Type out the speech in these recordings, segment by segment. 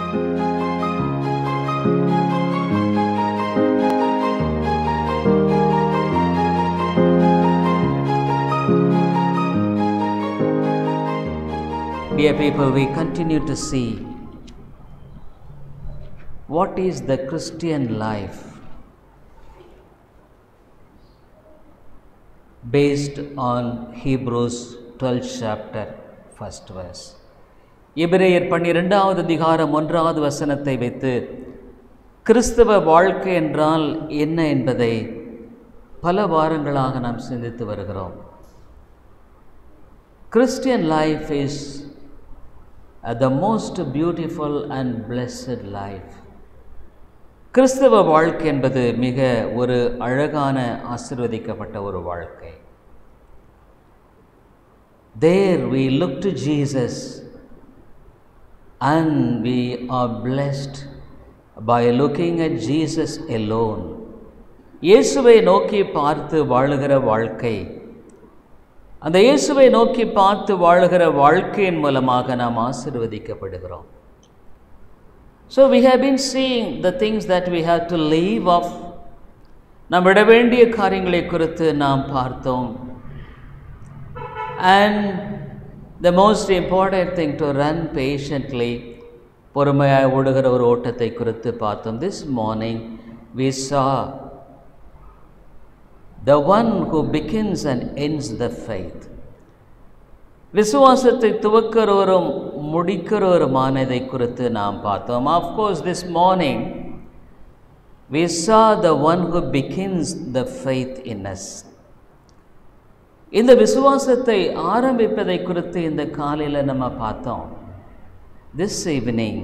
Dear people, we continue to see what is the Christian life based on Hebrews 12th chapter 1st verse. எபிரேயர் 12வது அதிகாரம் 1வது வசனத்தை வைத்து கிறிஸ்தவ வாழ்க்கை என்றால் என்ன என்பதை பல வாரங்களாக நாம் சிந்தித்து வருகிறோம். Christian life is the most beautiful and blessed life. கிறிஸ்தவ வாழ்க்கை என்பது மிக ஒரு அழகான ஆசீர்வதிக்கப்பட்ட ஒரு வாழ்க்கை. There we look to Jesus and we are blessed by looking at Jesus alone. இயேசுவை நோக்கி பார்த்து வாழுகிற வாழ்க்கை, அந்த இயேசுவை நோக்கி பார்த்து வாழுகிற வாழ்க்கையின் மூலமாக நாம் ஆசீர்வதிக்கப்படுகிறோம். So we have been seeing the things that we have to leave off. நாம் விட வேண்டிய காரியங்களை குறித்து நாம் பார்த்தோம். And the most important thing, to run patiently, பொறுமையாக ஓடுகிற ஒரு ஓட்டத்தை குறித்து பார்த்தோம். This morning we saw the one who begins and ends the faith. விசுவாசத்தை துவக்கிறவரும் முடிக்கிறவருமானதை குறித்து நாம் பார்த்தோம். Of course, this morning we saw the one who begins the faith in us. இந்த விசுவாசத்தை ஆரம்பிப்பதை குறித்து இந்த காலையில் நம்ம பார்த்தோம். This evening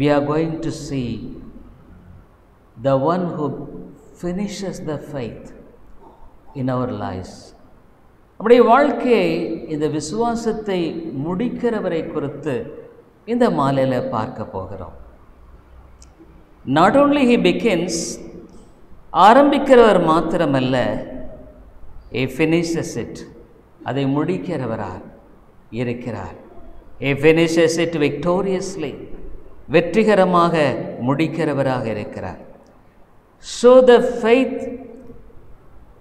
we are going to see the one who finishes the faith in our lives. நம்முடைய வாழ்க்கையை இந்த விசுவாசத்தை முடிக்கிறவரை குறித்து இந்த மாலையில் பார்க்க போகிறோம். Not only he begins, ஆரம்பிக்கிறவர் மாத்திரமல்ல, he finishes it, அதை முடிக்கிறவராக இருக்கிறார். He finishes it victoriously, வெற்றிகரமாக முடிக்கிறவராக இருக்கிறார். So the faith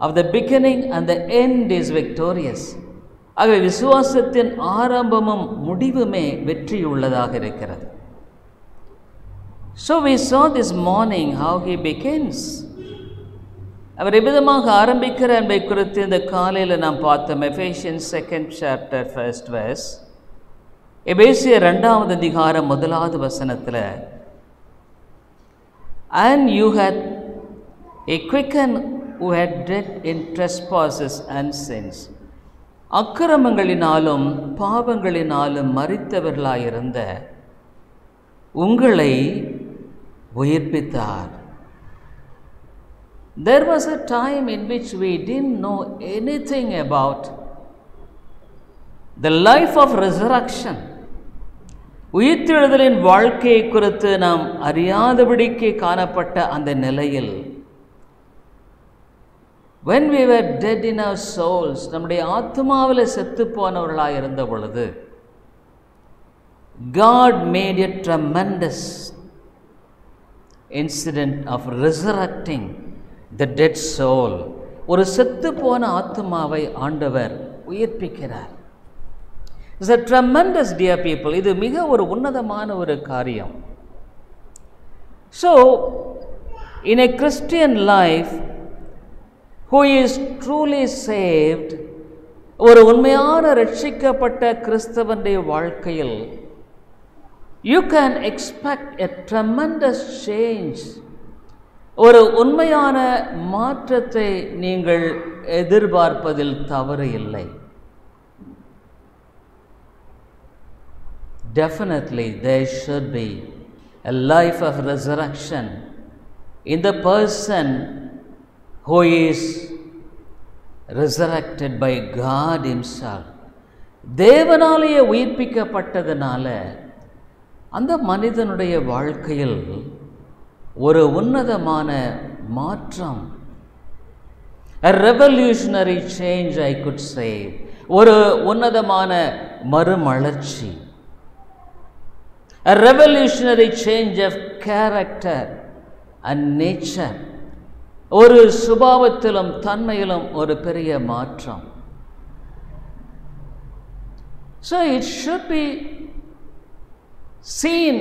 of the beginning and the end is victorious. ஆகவே விசுவாசத்தின் ஆரம்பமும் முடிவுமே வெற்றியுள்ளதாக இருக்கிறது. So we saw this morning how he begins. அவர் எவ்விதமாக ஆரம்பிக்கிற என்பதை குறித்து இந்த காலையில் நாம் பார்த்தோம். Ephesians 2nd chapter 1st verse. எபேசியர் 2வது அதிகாரம் 1வது வசனத்தில், and you had a quicken who had dead in trespasses and sins. அக்கிரமங்களினாலும் பாவங்களினாலும் மரித்தவர்களாயிருந்த உங்களை உயிர்ப்பித்தார். There was a time in which we didn't know anything about the life of resurrection. உயிர்த்தெழுதலின் வாழ்க்கையை குறித்து நாம் அறியாதபடிக்கு காணப்பட்ட அந்த நிலையில், when we were dead in our souls, நம்முடைய ஆத்மாவில் செத்து போனவர்களாக இருந்த பொழுது, God made a tremendous incident of resurrecting the dead soul. ஒரு செத்து போன ஆத்மாவை ஆண்டவர் உயிர்ப்பிக்கிறார். It's a tremendous, dear people. இது மிக ஒரு உன்னதமான ஒரு காரியம். So in a Christian life, who is truly saved, ஒரு உண்மையான ரட்சிக்கப்பட்ட கிறிஸ்தவனுடைய வாழ்க்கையில், you can expect a tremendous change. ஒரு உண்மையான மாற்றத்தை நீங்கள் எதிர்பார்ப்பதில் தவறு இல்லை. Definitely there should be a life of resurrection in the person who is resurrected by God himself. தேவனாலேயே உயிர்ப்பிக்கப்பட்டதனால அந்த மனிதனுடைய வாழ்க்கையில் ஒரு உன்னதமான மாற்றம், a revolutionary change I could say, ஒரு உன்னதமான மறுமலர்ச்சி, a revolutionary change of character and nature. ஒரு சுபாவத்திலும் தன்மையிலும் ஒரு பெரிய மாற்றம். So it should be seen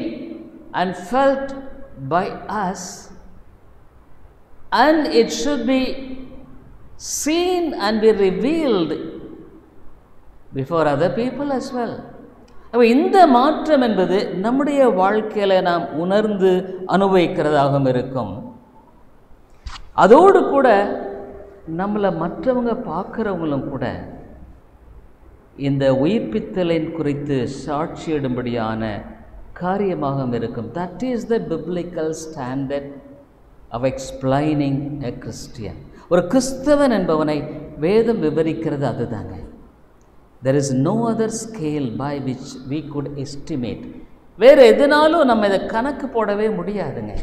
and felt by us, and it should be seen and be revealed before other people as well. இந்த மாற்றம் என்பது நம்முடைய வாழ்க்கையில் நாம் உணர்ந்து அனுபவிக்கிறதாகவும் இருக்கும். அதோடு கூட நம்மளை மற்றவங்க பார்க்குறவங்களும் கூட இந்த உயிர்ப்பித்தலின் குறித்து சாட்சியிடும்படியான காரியமாக இருக்கும். That is the biblical standard of explaining a Christian. ஒரு கிறிஸ்தவன் என்பவனை வேதம் விவரிக்கிறது அதுதாங்க. There is no other scale by which we could estimate. வேறு எதனாலும் நம்ம இதை கணக்கு போடவே முடியாதுங்க.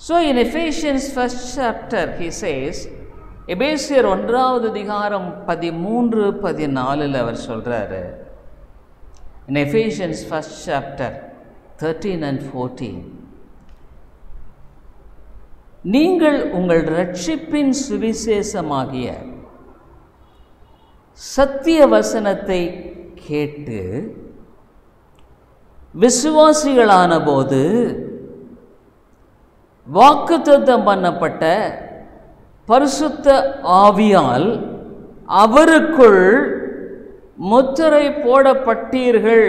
So in Ephesians 1st chapter he says, எபேசியர் 1வது அதிகாரம் 13-14 அவர் சொல்றாரு. In Ephesians 1st chapter 13 and 14, நீங்கள் உங்கள் ரட்சிப்பின் சுவிசேஷமாகிய சத்திய வசனத்தை கேட்டு விசுவாசிகளான போது வாக்குத்தத்தம் பண்ணப்பட்ட பரிசுத்த ஆவியால் அவருக்குள் முத்திரை போடப்பட்டீர்கள்.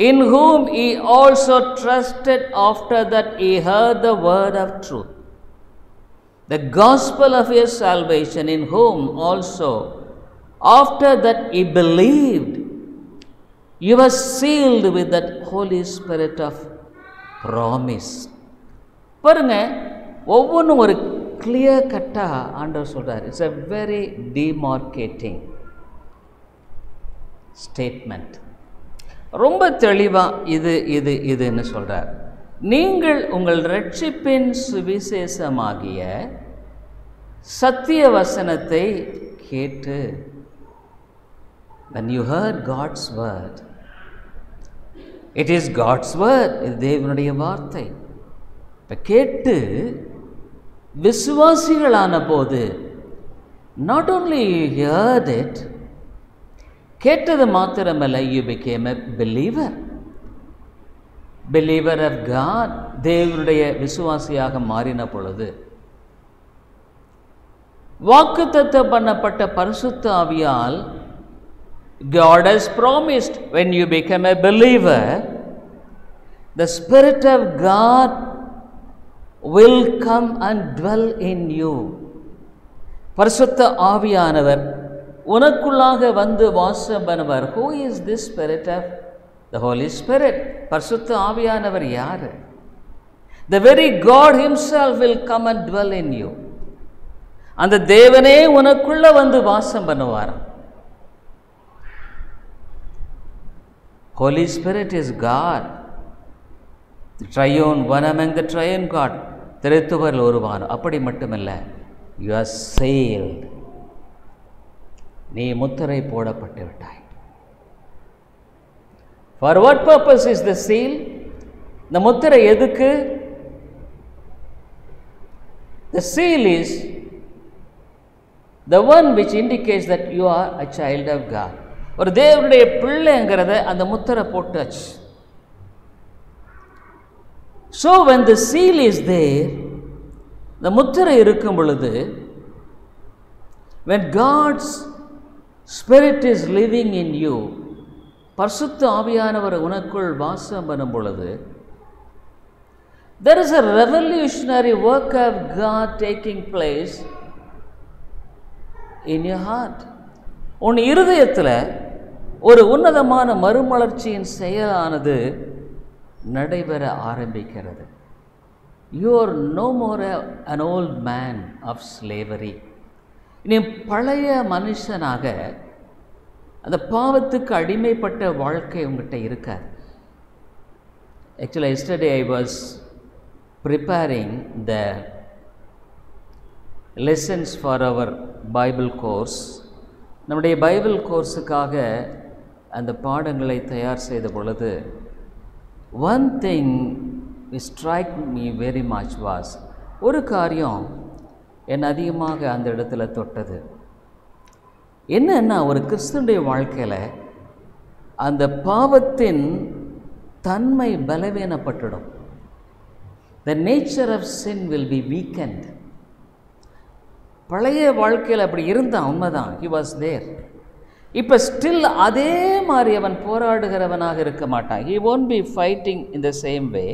In whom ye also trusted after that ye heard the word of truth, the gospel of your salvation, in whom also after that ye believed, you were sealed with that Holy Spirit of promise. பாருங்க, ஒவ்வொன்றும் ஒரு clear கட்டாக ஆண்டவர் சொல்கிறார். It's a very demarcating statement. ரொம்ப தெளிவாக இதுன்னு சொல்கிறார். நீங்கள் உங்கள் ரட்சிப்பின் சுவிசேஷமாகிய சத்திய வசனத்தை கேட்டு, when you heard God's word, it is God's word, இது தேவனுடைய வார்த்தை. இப்போ கேட்டு விசுவாசிகளான போது, not only you heard it, கேட்டது மாத்திரமல்ல, you became a believer of God. தேவனுடைய விசுவாசியாக மாறின பொழுது வாக்குத்தத்தம் பண்ணப்பட்ட பரிசுத்த ஆவியால், God has promised when you become a believer, the Spirit of God will come and dwell in you. பரிசுத்த ஆவியானவர் உனக்குள்ளாக வந்து வாசம் பண்ணுவார். Who is this Spirit of the Holy Spirit? பரிசுத்த ஆவியானவர் யாரு? The very God himself will come and dwell in you. அந்த தேவனே உனக்குள்ள வந்து வாசம் பண்ணுவார். Holy Spirit is God, the triune, one among the triune God. திரைத்துவர் ஒருவான். அப்படி மட்டுமல்ல, you are sealed. நீ முத்திரை போடப்பட்டு விட்டாய். For what purpose is the seal? இந்த முத்திரை எதுக்கு? The seal is the one which indicates that you are a child of God. ஒரு தேவனுடைய பிள்ளைங்கிறத அந்த முத்திரை போட்டாச்சு. So when the seal is there, the முத்திரை இருக்கும் பொழுது, when God's Spirit is living in you, பரிசுத்த ஆவியானவர் உனக்குள் வாசம் பண்ணும் பொழுது, there is a revolutionary work of God taking place in your heart. உன் இருதயத்தில் ஒரு உன்னதமான மறுமலர்ச்சியின் செயலானது நடைபெற ஆரம்பிக்கிறது. You are no more an old man of slavery. நீ பழைய மனுஷனாக அந்த பாவத்துக்கு அடிமைப்பட்ட வாழ்க்கை உங்கள்கிட்ட இருக்காது. Actually, yesterday I was preparing the lessons for our Bible course. நம்முடைய பைபிள் கோர்ஸுக்காக அந்த பாடங்களை தயார் செய்த பொழுது one thing strike me very much was, ஒரு காரியம் என்னை அதிகமாக அந்த இடத்துல தொட்டது. என்னன்னா, ஒரு கிறிஸ்துவனுடைய வாழ்க்கையில் அந்த பாவத்தின் தன்மை பலவீனப்பட்டுடும். The nature of sin will be weakened. பழைய வாழ்க்கையில் அப்படி இருந்தான், உண்மைதான், he was there. இப்போ ஸ்டில் அதே மாதிரி அவன் போராடுகிறவனாக இருக்க மாட்டான். he won't be fighting in the same way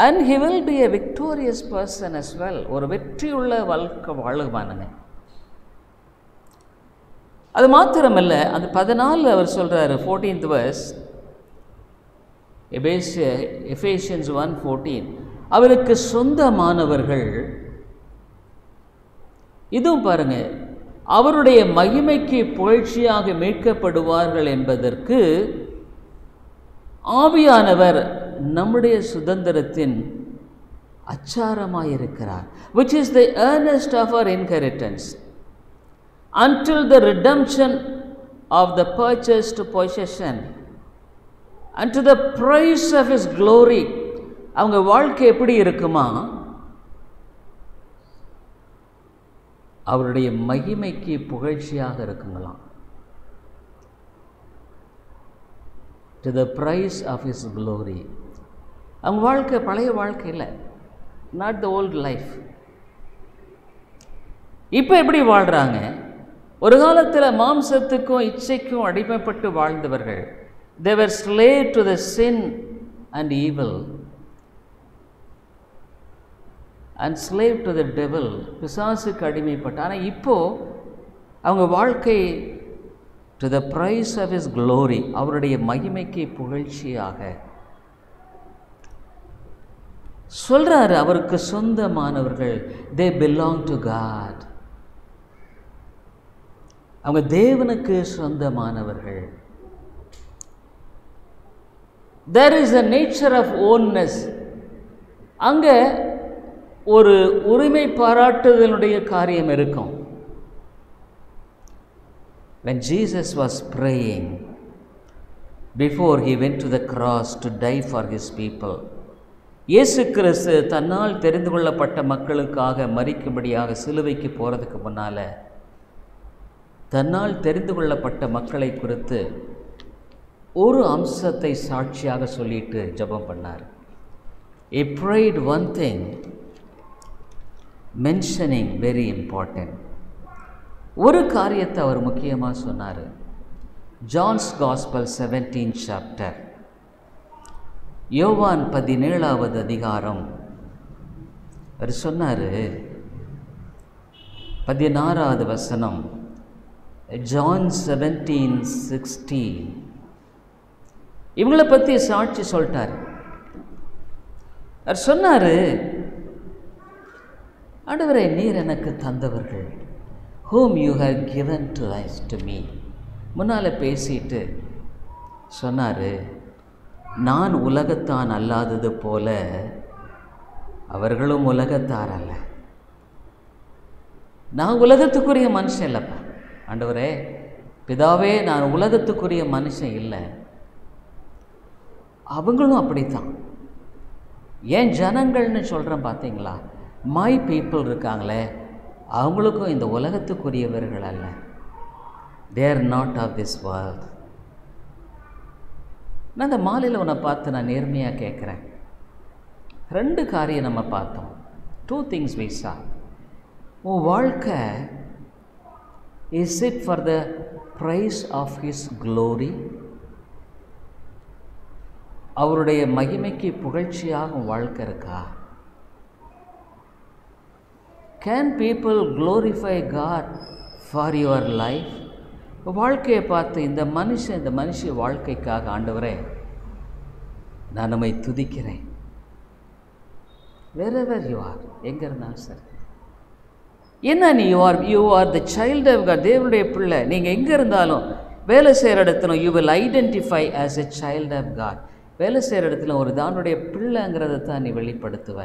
and he will be a victorious person as well. ஒரு வெற்றியுள்ள வாழ்க்கை வாழுவானுங்க. அது மாத்திரமல்ல, அந்த 14 அவர் சொல்கிறாரு, 14th verse, எபேசியன்ஸ் 1:14, அவருக்கு சொந்தமானவர்கள், இதுவும் பாருங்க, அவருடைய மகிமைக்கு புகழ்ச்சியாக மீட்கப்படுவார்கள் என்பதற்கு ஆவியானவர் நம்முடைய சுதந்திரத்தின் அச்சாரமாயிருக்கிறார். which is the earnest of our inheritance until the redemption of the purchased possession unto the praise of his glory. அவங்க வாழ்க்கை எப்படி இருக்குமா? அவருடைய மகிமைக்கு புகழ்ச்சியாக இருக்குங்களாம். to the praise of his glory. அவங்க வாழ்க்கை பழைய வாழ்க்கை இல்லை, not the old life. இப்போ எப்படி வாழ்கிறாங்க? ஒரு காலத்தில் மாம்சத்துக்கும் இச்சைக்கும் அடிமைப்பட்டு வாழ்ந்தவர்கள். they were slave to the sin and evil and slave to the devil. பிசாசுக்கு அடிமைப்பட்ட. ஆனால் இப்போ அவங்க வாழ்க்கை to the praise of his glory, அவருடைய மகிமைக்கு புகழ்ச்சியாக சொல்றாரு. அவருக்கு சொந்தமானவர்கள், they belong to God. அவங்க தேவனுக்கு சொந்தமானவர்கள். there is a nature of ownness. அங்க ஒரு உரிமை பாராட்டுதலுடைய காரியம் இருக்கும். when Jesus was praying before he went to the cross to die for his people, இயேசு கிறிஸ்து தன்னால் தெரிந்து கொள்ளப்பட்ட மக்களுக்காக மரிக்கும்படியாக சிலுவைக்கு போகிறதுக்கு முன்னால் தன்னால் தெரிந்து கொள்ளப்பட்ட மக்களை குறித்து ஒரு அம்சத்தை சாட்சியாக சொல்லிட்டு ஜெபம் பண்ணார். he prayed one thing mentioning very important. ஒரு காரியத்தை அவர் முக்கியமாக சொன்னார். ஜான்ஸ் காஸ்பல் 17th chapter, யோவான் 17வது அதிகாரம், அவர் சொன்னார் 16வது வசனம், ஜான் 17:16, இவங்களை பற்றி சாட்சி சொல்லிட்டார். அவர் சொன்னார், ஆண்டவரே, நீர் எனக்கு தந்தவர்கள், whom you have given to us to me. முன்னால் பேசிட்டு சொன்னார், நான் உலகத்தான் அல்லாதது போல அவர்களும் உலகத்தார் அல்ல. நான் உலகத்துக்குரிய மனுஷன் இல்லைப்பா. ஆண்டவரே, பிதாவே, நான் உலகத்துக்குரிய மனுஷன் இல்லை. அவங்களும் அப்படித்தான். ஏன் ஜனங்கள்னு சொல்கிறேன் பார்த்தீங்களா? மை பீப்புள் இருக்காங்களே, அவங்களுக்கும் இந்த உலகத்துக்குரியவர்கள் அல்ல. they are not of this world. நான் இந்த மாலையில் உன்னை பார்த்து நான் நேர்மையாக கேட்குறேன். 2 காரியம் நம்ம பார்த்தோம். 2 things we saw. உன் வாழ்க்கை is it for the praise of his glory? அவருடைய மகிமைக்கு புகழ்ச்சியாக உன் வாழ்க்கை இருக்கா? Can people glorify God for your life? வாழ்க்கையை பார்த்து இந்த மனுஷ வாழ்க்கைக்காக, ஆண்டவரே, நான் நம்மை துதிக்கிறேன். wherever you are, எங்கே இருந்தாலும் சரி. என்ன நீ you are the child of God, தேவனுடைய பிள்ளை. நீங்கள் எங்கே இருந்தாலும், வேலை செய்கிற இடத்துல you will identify as a child of God. வேலை செய்கிற இடத்துல ஒரு தானுடைய பிள்ளைங்கிறத தான் நீ வெளிப்படுத்துவ.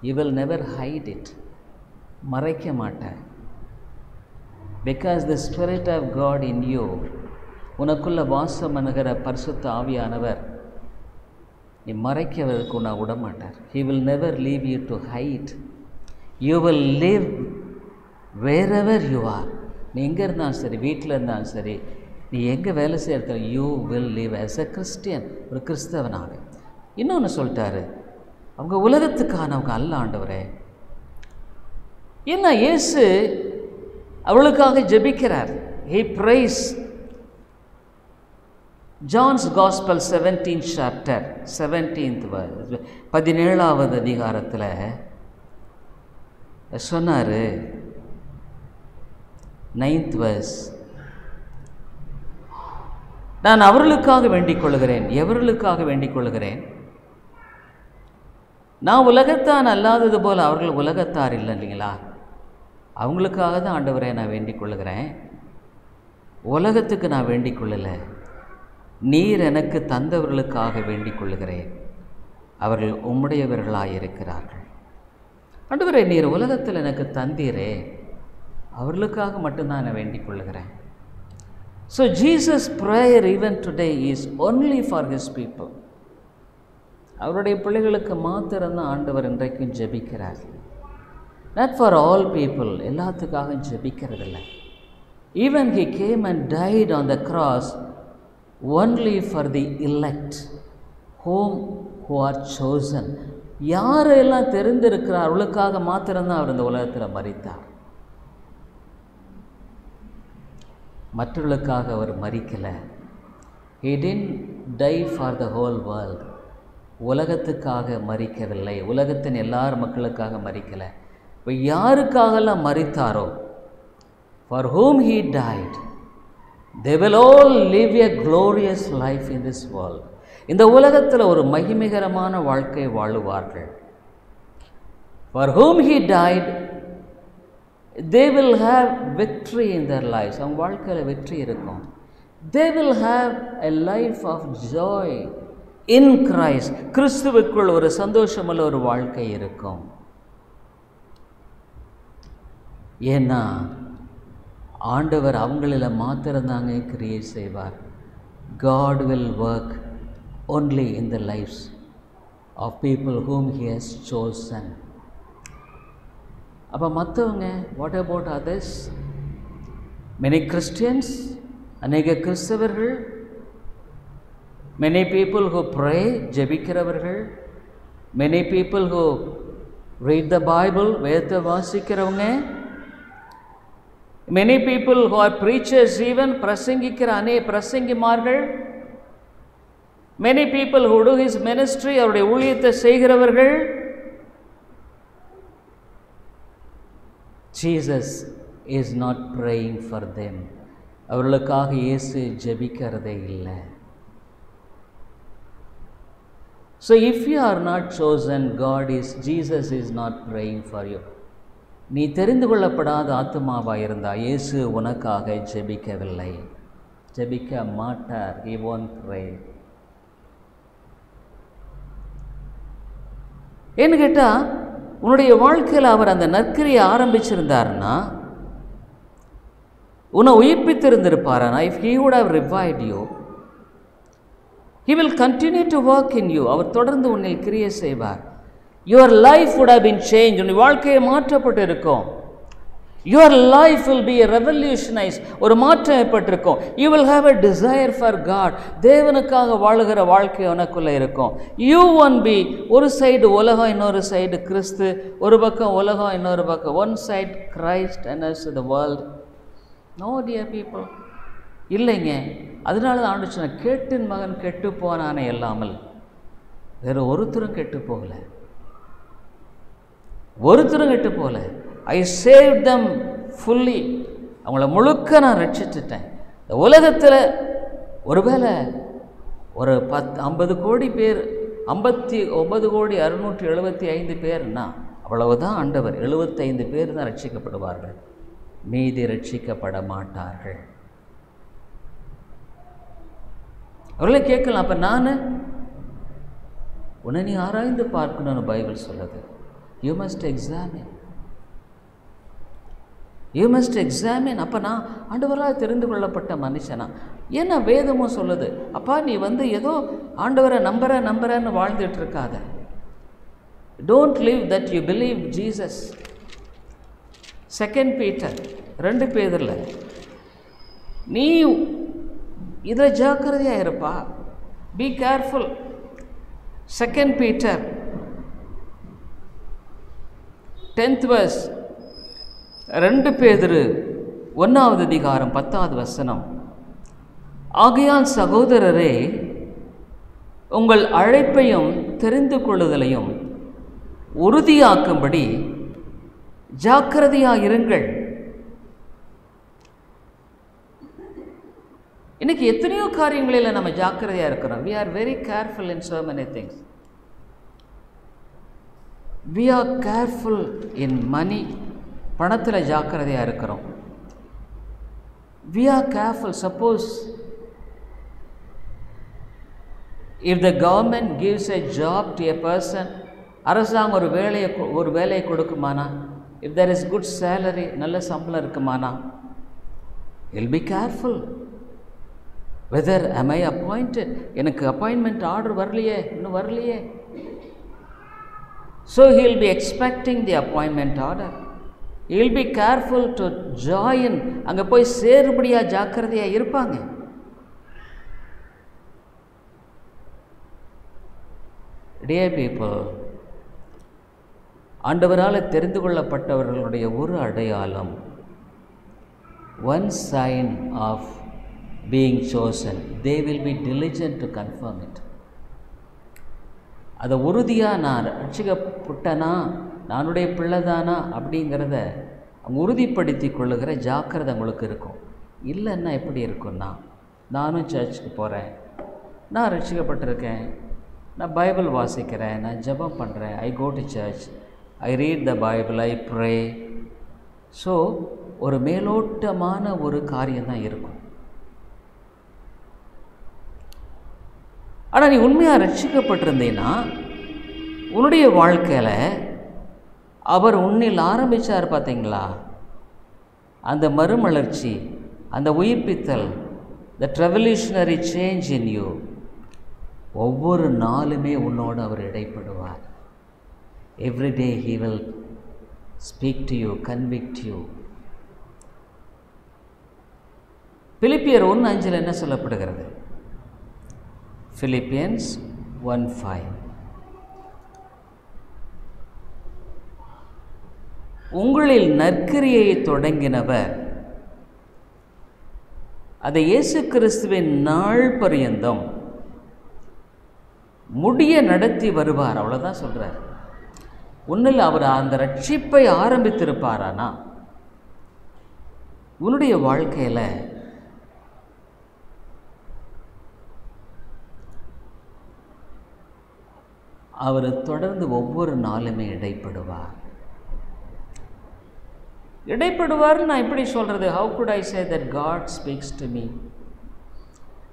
You will never hide it, மறைக்க மாட்டேன். Because the spirit of God in you, உனக்குள்ள வாசம் பண்ணுகிற பரிசுத்த ஆவியானவர் நீ மறைக்கிறதுக்கு உன்னை விடமாட்டார். He will never leave you to hide. You will live wherever you are. நீ எங்கே இருந்தாலும் சரி, வீட்டில் இருந்தாலும் சரி, நீ எங்கே வேலை செய்யறது, you will live as a Christian, ஒரு கிறிஸ்தவனாக. இன்னொன்று சொல்லிட்டாரு, அவங்க உலகத்துக்கானவங்க அல்ல ஆண்டவரே. ஏன்னா இயேசு அவளுக்காக ஜெபிக்கிறார். He prays. John's Gospel 17th chapter 17th verse 17வது அதிகாரத்தில் சொன்னார், 9th verse, நான் அவர்களுக்காக வேண்டிக் கொள்கிறேன். எவர்களுக்காக வேண்டிக் கொள்கிறேன்? நான் உலகத்தான் அல்லாதது போல் அவர்கள் உலகத்தார் இல்லை இல்லைங்களா? அவங்களுக்காக தான் ஆண்டவரை நான் வேண்டிக் கொள்கிறேன். உலகத்துக்கு நான் வேண்டிக் கொள்ளலை. நீர் எனக்கு தந்தவர்களுக்காக வேண்டிக் கொள்கிறேன். அவர்கள் உம்முடையவர்களாயிருக்கிறார்கள். ஆண்டவரே, நீர் உலகத்தில் எனக்கு தந்தீரே, அவர்களுக்காக மட்டும்தான் நான் வேண்டிக் கொள்கிறேன். So Jesus prayer even today is only for his people. அவருடைய பிள்ளைகளுக்கு மாத்திரம்தான் ஆண்டவர் இன்றைக்கும் ஜெபிக்கிறார். நாட் ஃபார் ஆல் பீப்புள், எல்லாத்துக்காக ஜெபிக்கிறதில்லை. Even he came and died on the cross only for the elect, whom who are chosen. யாரெல்லாம் தெரிந்திருக்கிறார் அவளுக்காக மாத்திரம்தான் அவர் இந்த உலகத்தில் மரித்தார். மற்றவர்களுக்காக அவர் மரிக்கலை. He didn't die for the whole world. உலகத்துக்காக மரிக்கவில்லை, உலகத்தின் எல்லார் மக்களுக்காக மரிக்கலை. இப்போ யாருக்காகலாம் மரித்தாரோ, for whom he died, they will all live a glorious life in this world. இந்த உலகத்தில் ஒரு மகிமைகரமான வாழ்க்கை வாழுவார்கள். For whom he died, they will have victory in their lives. அவங்க வாழ்க்கையில் வெற்றி இருக்கும். They will have a life of joy in Christ. கிறிஸ்துவுக்குள் ஒரு சந்தோஷமுள்ள ஒரு வாழ்க்கை இருக்கும். ஏன்னா ஆண்டவர் அவங்களில் மாத்திரம்தாங்க கிரியேட் செய்வார். God will work only in the lives of people whom he has chosen. அப்போ மற்றவங்க, what about others? Many Christians, அநேக கிறிஸ்தவர்கள், many people who pray, ஜெபிக்கிறவர்கள், many people who read the Bible, வேதத்தை வாசிக்கிறவங்க, many people who are preachers, even பிரசங்கிக்கிற பிரசங்கிமார்கள், many people who do his ministry, அவருடைய ஊழியத்தை செய்கிறவர்கள், Jesus is not praying for them. அவர்களுக்காக இயேசு ஜெபிக்கிறதே இல்லை. So if you are not chosen, Jesus is not praying for you. நீ தெரிந்து கொள்ளப்படாத ஆத்துமாவாக இருந்தால் இயேசு உனக்காக ஜெபிக்கவில்லை, ஜெபிக்க மாட்டார். He won't pray. ஏன்னு கேட்டால், உன்னுடைய வாழ்க்கையில் அவர் அந்த நற்கிரியை ஆரம்பிச்சிருந்தாருன்னா, உன்னை உயிர்ப்பித்திருந்திருப்பாரானா, if he would have revived you, he will continue to work in you. அவர் தொடர்ந்து உன்னை கிரியை செய்வார். Your life would have been changed. உன் வாழ்க்கையை மாற்றப்பட்டு இருக்கும். Your life will be revolutionized. ஒரு மாற்றம் ஏற்பட்டிருக்கும். You will have a desire for God. தேவனுக்காக வாழுகிற வாழ்க்கை உனக்குள்ளே இருக்கும். You won't be ஒரு சைடு உலகம், இன்னொரு சைடு கிறிஸ்து, ஒரு பக்கம் உலகம், இன்னொரு பக்கம், one side Christ and us the world. No dear people. இல்லைங்க. அதனால தான் ஆண்டு சொன்ன, கேட்டின் மகன் கெட்டு போனானே இல்லாமல் வேறு ஒருத்தரும் கெட்டு போகலை, ஒருத்தரும் கெட்டு போகல. ஐ சேவ் தம் ஃபுல்லி. அவங்கள முழுக்க நான் ரட்சித்துட்டேன். இந்த உலகத்தில் ஒருவேளை ஒரு 50 கோடி பேர், 59,675 பேர்னா அவ்வளவுதான் ஆண்டவர். 75 பேர் தான் ரட்சிக்கப்படுவார்கள், மீதி ரட்சிக்கப்பட மாட்டார்கள். அவர்களே கேட்கலாம், அப்போ நான் உன்னை நீ ஆராய்ந்து பார்க்கணும்னு பைபிள் சொல்லுது. You must examine. You must examine. அப்போ நான் ஆண்டவரால் தெரிந்து கொள்ளப்பட்ட மனுஷனா? ஏன்னா வேதமும் சொல்லுது, அப்பா நீ ஏதோ ஆண்டவரை நம்புறன்னு வாழ்ந்துட்டு இருக்காத. Don't live that you believe Jesus. 2 Peter 2 பேதுருல நீ இதில் ஜாக்கிரதையாக இருப்பா. Be careful. 2 Peter 10th verse, 2 பேதுரு 1வது அதிகாரம் 10வது வசனம். ஆகையால் சகோதரரே, உங்கள் அழைப்பையும் தெரிந்து கொள்ளுதலையும் உறுதியாக்கும்படி ஜாக்கிரதையாக இருங்கள். இன்னைக்கு எத்தனையோ காரியங்களில் நம்ம ஜாக்கிரதையாக இருக்கிறோம். we are very careful in so many things. we are careful in money. பணத்தில் ஜாக்கிரதையாக இருக்கிறோம். we are careful. Suppose if the government gives a job to a person, அரசாங்கம் ஒரு வேலையை கொடுக்குமானா, if there is good salary, நல்ல சம்பளம் இருக்குமானா, you'll be careful. whether am I appointed, எனக்கு அப்பாயின்மெண்ட் ஆர்டர் வரலையே, இன்னும் வரலையே. so he will be expecting the appointment order. he will be careful to join. அங்கே போய் சேருபடியா ஜாக்கிரதையாக இருப்பாங்க. dear people, ஆண்டவரால் தெரிந்து கொள்ளப்பட்டவர்களுடைய ஒரு அடையாளம், one sign of being chosen, they will be diligent to confirm it. அதை உறுதியாக நான் ரட்சிக்கப்பட்டனா, நானுடைய பிள்ளைதானா அப்படிங்கிறத உறுதிப்படுத்தி கொள்ளுகிற ஜாக்கிரதை உங்களுக்கு இருக்கும். இல்லைன்னா எப்படி இருக்குன்னா, நானும் சர்ச்சுக்கு போகிறேன், நான் ரட்சிக்கப்பட்டிருக்கேன், நான் பைபிள் வாசிக்கிறேன், நான் ஜெபம் பண்ணுறேன், I go to church, I read the Bible, I pray. So ஒரு மேலோட்டமான ஒரு காரியம்தான் இருக்கும். ஆனால் நீ உண்மையாக ரட்சிக்கப்பட்டிருந்தீன்னா உன்னுடைய வாழ்க்கையில் அவர் உன்னில் ஆரம்பித்தார் பார்த்தீங்களா, அந்த மறுமலர்ச்சி, அந்த உயிர்ப்பித்தல், the revolutionary change in you, ஒவ்வொரு நாளுமே உன்னோடு அவர் இடைப்படுவார். Every day he will speak to you, convict you. பிலிப்பியர் 1:5 என்ன சொல்லப்படுகிறது? Philippians 1:5, உங்களில் நற்கிரியை தொடங்கினவர் அதை இயேசு கிறிஸ்துவின் நாள் பரியந்தம் முடிய நடத்தி வருவார். அவ்வளோதான் சொல்கிறார். உன்னில் அவர் அந்த ரட்சிப்பை ஆரம்பித்திருப்பாரானா, உன்னுடைய வாழ்க்கையில் அவர் தொடர்ந்து ஒவ்வொரு நாளுமே இடைப்படுவார்னு நான் எப்படி சொல்கிறது? How could I say that God speaks to me?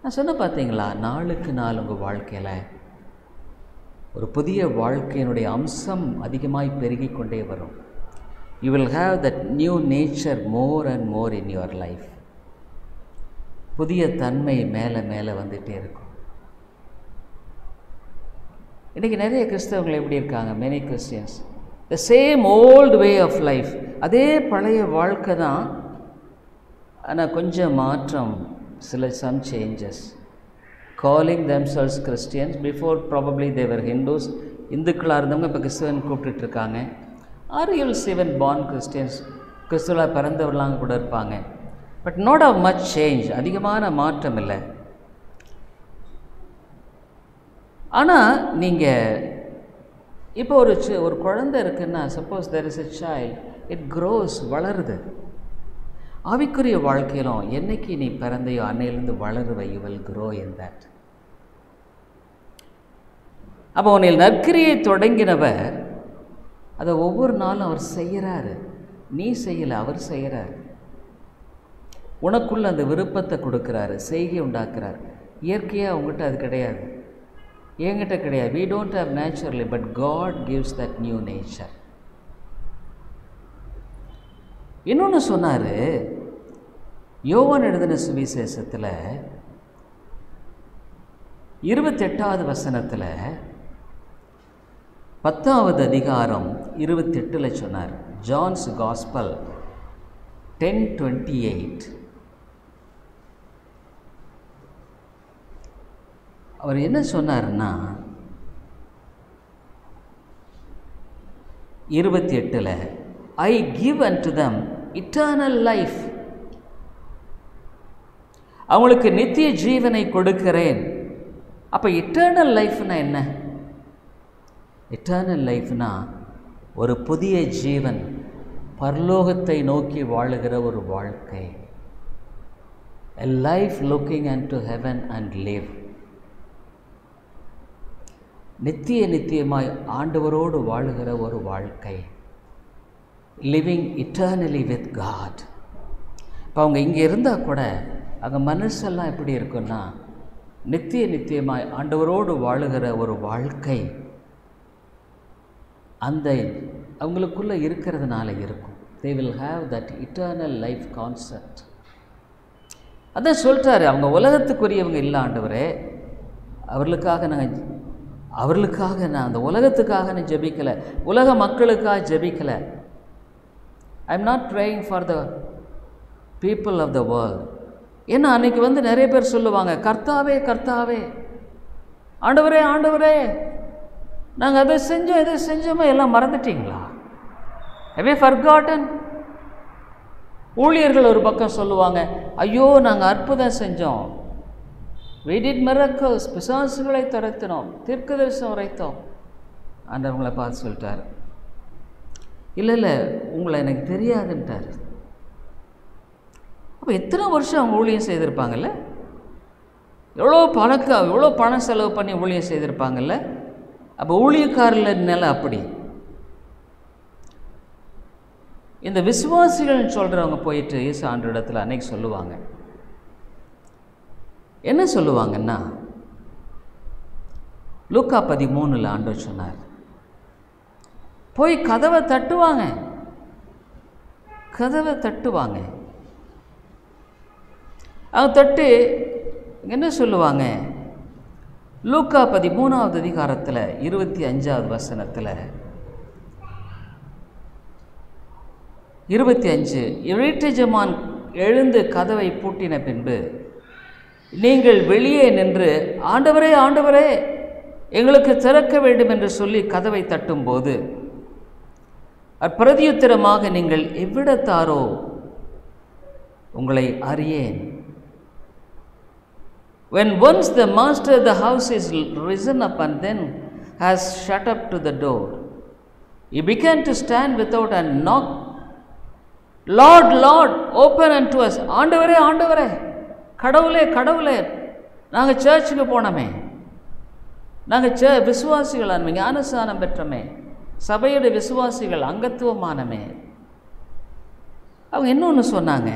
நான் சொன்ன பார்த்தீங்களா, நாளுக்கு நாள் உங்கள் வாழ்க்கையில் ஒரு புதிய வாழ்க்கையினுடைய அம்சம் அதிகமாய் பெருகிக் கொண்டே வரும். You will have that new nature more and more in your life. புதிய தன்மை மேலே மேலே வந்துகிட்டே இருக்கும். இன்றைக்கி நிறைய கிறிஸ்தவர்கள் எப்படி இருக்காங்க? Many Christians the same old way of life, அதே பழைய வாழ்க்கை தான். ஆனால் கொஞ்சம் மாற்றம், some changes. Calling themselves Christians, before probably they were Hindus. இந்துக்களாக இருந்தவங்க இப்போ கிறிஸ்தவன் கூப்பிட்டுட்டு இருக்காங்க. Are you will even born Christians, கிறிஸ்துவலாக பிறந்தவர்களாங்க கூட இருப்பாங்க. But not of much change, அதிகமான மாற்றம் இல்லை. ஆனால் நீங்கள் இப்போ ஒரு குழந்தை இருக்குன்னா, suppose there is a child, it grows, வளருது. ஆவிக்குரிய வாழ்க்கையிலும் என்னைக்கு நீ பிறந்தையோ அன்னையிலேருந்து வளருவ, you will grow in that. அப்போ உன்னில் நற்கிரியை தொடங்கினவர் அதை ஒவ்வொரு நாளும் அவர் செய்கிறாரு. நீ செய்யலை, அவர் செய்கிறார். உனக்குள்ள அந்த விருப்பத்தை கொடுக்குறாரு, செய்கை உண்டாக்குறார். இயற்கையாக உங்கள்கிட்ட அது கிடையாது, என்கிட்ட கிடையாது. we don't have naturally, but God gives that new nature. இன்னொன்று சொன்னார். யோவான் எழுதின சுவிசேஷத்தில் 28வது வசனத்தில் 10வது அதிகாரம் 28 சொன்னார். John's gospel 10:28. அவர் என்ன சொன்னார்னா 28 I give unto them eternal life. அவங்களுக்கு நித்திய ஜீவனை கொடுக்கிறேன். அப்போ இட்டர்னல் லைஃப்னா என்ன? இட்டர்னல் லைஃப்னா ஒரு புதிய ஜீவன், பரலோகத்தை நோக்கி வாழுகிற ஒரு வாழ்க்கை. A life looking unto heaven and live. நித்தியமாய் ஆண்டவரோடு வாழுகிற ஒரு வாழ்க்கை. Living eternally with God. இப்போ அவங்க இங்கே இருந்தால் கூட அங்கே மனசெல்லாம் எப்படி இருக்குன்னா நித்தியமாய் ஆண்டவரோடு வாழுகிற ஒரு வாழ்க்கை அந்த அவங்களுக்குள்ளே இருக்கிறதுனால இருக்கும். They will have that eternal life concept. அதான் சொல்லிட்டாரு, அவங்க உலகத்துக்குரியவங்க இல்லை ஆண்டவரே, அவர்களுக்காக நான் அந்த உலகத்துக்காக நான் ஜெபிக்கலை, உலக மக்களுக்காக ஜெபிக்கலை. I am not praying for the people of the world. ஏன்னா அன்றைக்கி நிறைய பேர் சொல்லுவாங்க, கர்த்தாவே கர்த்தாவே, ஆண்டவரே ஆண்டவரே, நாங்கள் அதை செஞ்சோம் இதை செஞ்சோமோ எல்லாம் மறந்துட்டீங்களா? Have you forgotten? ஊழியர்கள் ஒரு பக்கம் சொல்லுவாங்க, ஐயோ நாங்கள் அற்புதம் செஞ்சோம், we did miracles, பிசாசுகளை துரத்தினோம், தீர்க்கதரிசனம் உரைத்தோம். ஆண்டவங்களை பார்த்து சொல்லிட்டார், இல்லை உங்களை எனக்கு தெரியாதுன்ட்டார். அப்போ எத்தனை வருஷம் அவங்க ஊழியம் செய்திருப்பாங்கல்ல, எவ்வளோ பணம் செலவு பண்ணி ஊழியம் செய்திருப்பாங்கல்ல. அப்போ ஊழியக்காரர்கள் நிலை அப்படி. இந்த விசுவாசிகள் சொல்கிறவங்க போயிட்டு இயேசு ஆண்டவர் இடத்துல அன்னைக்கு சொல்லுவாங்க, என்ன சொல்லுவாங்கன்னா, லூக்கா 13 ஆண்டவர் சொன்னார், போய் கதவை தட்டுவாங்க. அவங்க தட்டு என்ன சொல்லுவாங்க? லூக்கா 13வது அதிகாரத்தில் 25வது வசனத்தில் 25, வீட்டெஜமான் எழுந்து கதவை பூட்டின பின்பு நீங்கள் வெளியே நின்று ஆண்டவரே ஆண்டவரே எங்களுக்கு திறக்க வேண்டும் என்று சொல்லி கதவை தட்டும்போது பிரதியுத்தரமாக நீங்கள் எவ்விடத்தாரோ உங்களை அறியேன். When once the master of the house is risen up and then has shut up to the door, he began to stand without and knock. Lord, Lord, open unto us. ஆண்டவரே ஆண்டவரே, கடவுளே கடவுளே, நாங்கள் சர்ச்சுக்கு போனோமே, நாங்கள் விசுவாசிகள் ஆனமே, ஞானஸ்நானம் பெற்றோமே, சபையுடைய விசுவாசிகள் அங்கத்துவமானமே. அவங்க இன்னொன்று சொன்னாங்க,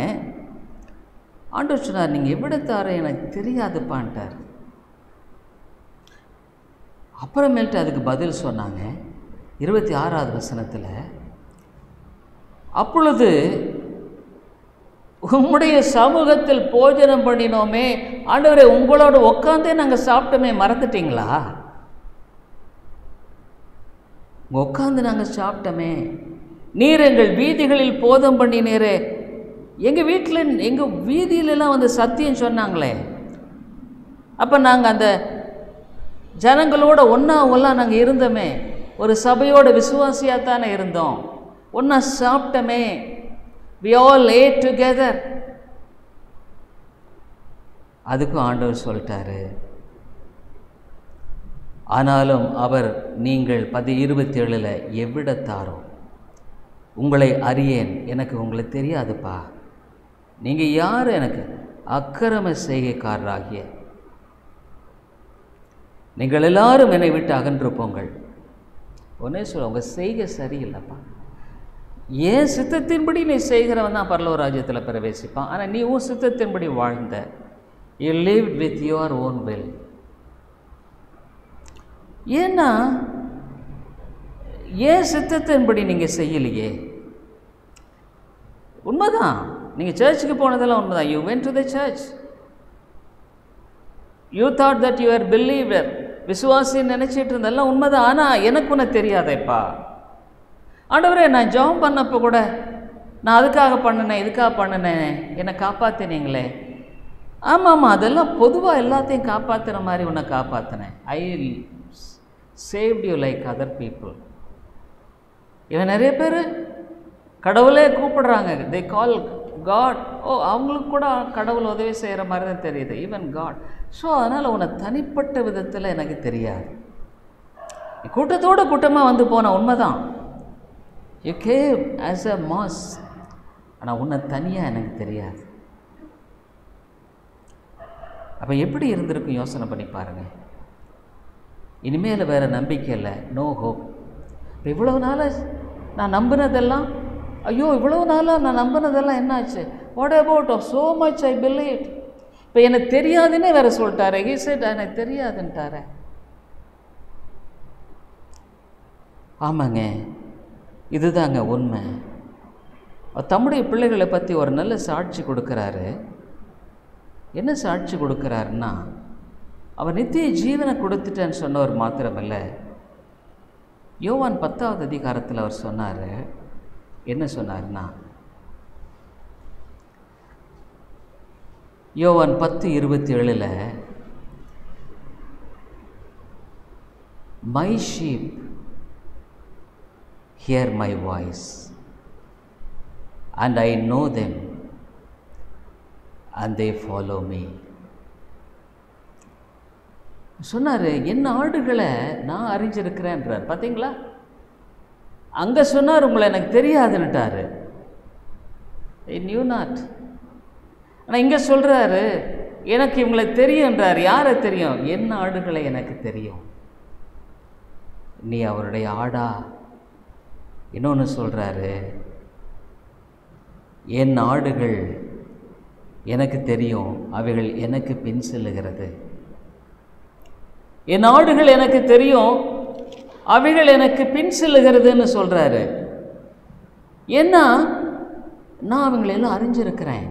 ஆண்டவர் சொன்னார், நீங்கள் எவ்விடத்தார எனக்கு தெரியாதுப்பான்ட்டார். அப்புறமேல்ட்டு அதுக்கு பதில் சொன்னாங்க 26வது வசனத்தில், அப்பொழுது உம்முடைய சமூகத்தில் போஜனம் பண்ணினோமே ஆண்டவரே, உங்களோட உட்காந்தே நாங்கள் சாப்பிட்டோமே, மறந்துட்டீங்களா? உட்காந்து நாங்கள் சாப்பிட்டோமே, நீர் எங்கள் வீதிகளில் போதம் பண்ணினீரே. எங்கள் வீட்டில் எங்கள் வீதியிலலாம் சத்தியம் சொன்னாங்களே, அப்போ நாங்கள் அந்த ஜனங்களோட ஒன்றாவெல்லாம் நாங்கள் இருந்தோமே, ஒரு சபையோட விசுவாசியாக தானே இருந்தோம், ஒன்றா சாப்பிட்டோமே, we all ate together. அதுக்கும் ஆண்டவர் சொல்லிட்டாரு, ஆனாலும் அவர் நீங்கள் 27 எவ்விடத்தாரோ உங்களை அறியேன், எனக்கு உங்களை தெரியாதுப்பா, நீங்கள் யார்? எனக்கு அக்கிரம செய்கைக்காரராகிய நீங்கள் எல்லாரும் என்னை விட்டு அகன்று போங்கள். ஒன்னே சொல்ல, உங்கள் செய்கை சரியில்லைப்பா. ஏன் சித்தத்தின்படி நீ செய்கிறவன் தான் பரலோக ராஜ்யத்தில் பிரவேசிப்பான். ஆனால் நீ உன் சித்தத்தின்படி வாழ்ந்த, you lived with your own will. ஏன்னா ஏன் சித்தத்தின்படி நீங்கள் செய்யலையே? உண்மைதான். நீங்கள் சர்ச்சுக்கு போனதெல்லாம் உண்மைதான். You went to the church. You thought that you are believer. விசுவாசின்னு நினச்சிட்டு இருந்தெல்லாம் உண்மைதான். ஆனால் எனக்கு உன்னை தெரியாதேப்பா. ஆண்டவரே, நான் ஜெபம் பண்ணப்போ கூட நான் அதுக்காக பண்ணினேன், இதுக்காக பண்ணினேன், என்னை காப்பாற்றினீங்களே. ஆமாம், அதெல்லாம் பொதுவாக எல்லாத்தையும் காப்பாற்றுற மாதிரி உன்னை காப்பாற்றினேன். I saved you like other people. இவன் நிறைய பேர் கடவுளே கூப்பிடுறாங்க. They call God. அவங்களுக்கு கூட கடவுள் உதவி செய்கிற மாதிரி தான் தெரியுது, ஈவன் காட். ஸோ அதனால் உன்னை தனிப்பட்ட விதத்தில் எனக்கு தெரியாது. கூட்டத்தோடு கூட்டமாக வந்து போன உண்மைதான். You came as a mass. ஆனால் உன்னை தனியாக எனக்கு தெரியாது. அப்போ எப்படி இருந்திருக்கும் யோசனை பண்ணி பாருங்கள். இனிமேல் வேறு நம்பிக்கை இல்லை, நோ ஹோப். இப்போ இவ்வளவு நாளாக நான் நம்பினதெல்லாம், ஐயோ இவ்வளவு நாளாக நான் நம்பினதெல்லாம் என்னாச்சு? What about so much I believe. இப்போ எனக்கு தெரியாதுன்னே வேறு சொல்லிட்டாரு. ஹி செட் எனக்கு தெரியாதுன்ட்டார. ஆமாங்க, இதுதாங்க உண்மை. தம்முடைய பிள்ளைகளை பற்றி ஒரு நல்ல சாட்சி கொடுக்குறாரு. என்ன சாட்சி கொடுக்குறாருன்னா, அவர் நித்திய ஜீவனை கொடுத்துட்டேன்னு சொன்னவர் மாத்திரமில்லை, யோவான் 10வது அதிகாரத்தில் அவர் சொன்னார். என்ன சொன்னார்னா, யோவான் 10:27 my sheep hear my voice and I know them and they follow me. சொன்னார், என்ன ஆடுகளை நான் அறிஞ்சிருக்கிறேன்றார். பார்த்தீங்களா? அங்கே சொன்னார் உங்களை எனக்கு தெரியாதுன்னுட்டார். I knew not. ஆனால் இங்கே சொல்கிறாரு எனக்கு இவங்களை தெரியுன்றார். யாரை தெரியும்? என்ன ஆடுகளை எனக்கு தெரியும். நீ அவருடைய ஆடா? இன்னொன்று சொல்கிறாரு, என் ஆடுகள் எனக்கு தெரியும், அவைகள் எனக்கு பின் செல்லுகிறது. என் ஆடுகள் எனக்கு தெரியும், அவைகள் எனக்கு பின் செல்லுகிறதுன்னு சொல்கிறாரு. ஏன்னா நான் அவங்களை எல்லாம் அறிஞ்சிருக்கிறேன்.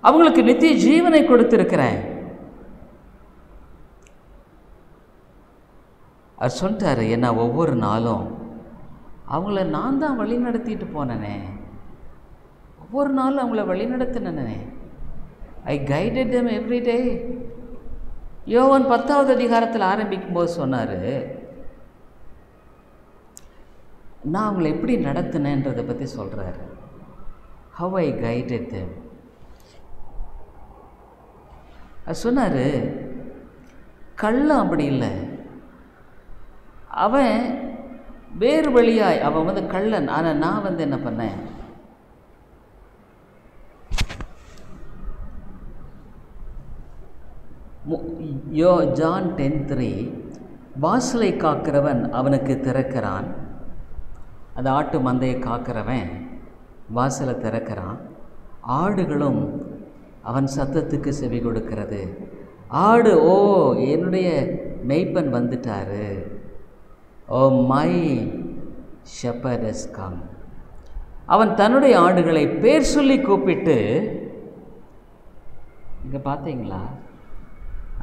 அவங்களுக்கு நித்திய ஜீவனை கொடுத்திருக்கிறேன். அவர் சொல்லிட்டாரு, என்ன ஒவ்வொரு நாளும் அவங்கள நான் தான் வழி நடத்திட்டு போனேனே. ஒவ்வொரு நாளும் அவங்கள வழி நடத்தினேனே. ஐ கைடட் them every day. யோவான் 10வது அதிகாரத்தில் ஆரம்பிக்கும் போது சொன்னார், நான் அவங்களை எப்படி நடத்தினேன்றதை பற்றி சொல்கிறாரு. how I guided them. அது சொன்னார், கள்ளம் அப்படி இல்லை. அவன் வேறு வழியாய், அவன் கள்ளன். ஆனால் நான் என்ன பண்ணேன், ஜான் 10:3 வாசலை காக்கிறவன் அவனுக்கு திறக்கிறான். அந்த ஆட்டு மந்தையை காக்கிறவன் வாசலை திறக்கிறான். ஆடுகளும் அவன் சத்தத்துக்கு செவி கொடுக்கிறது. ஆடு, ஓ என்னுடைய மெய்ப்பன் வந்துட்டாரு, oh my shepherd has come. அவன் தன்னுடைய ஆடுகளை பேர் சொல்லி கூப்பிட்டு, இங்கே பார்த்தீங்களா,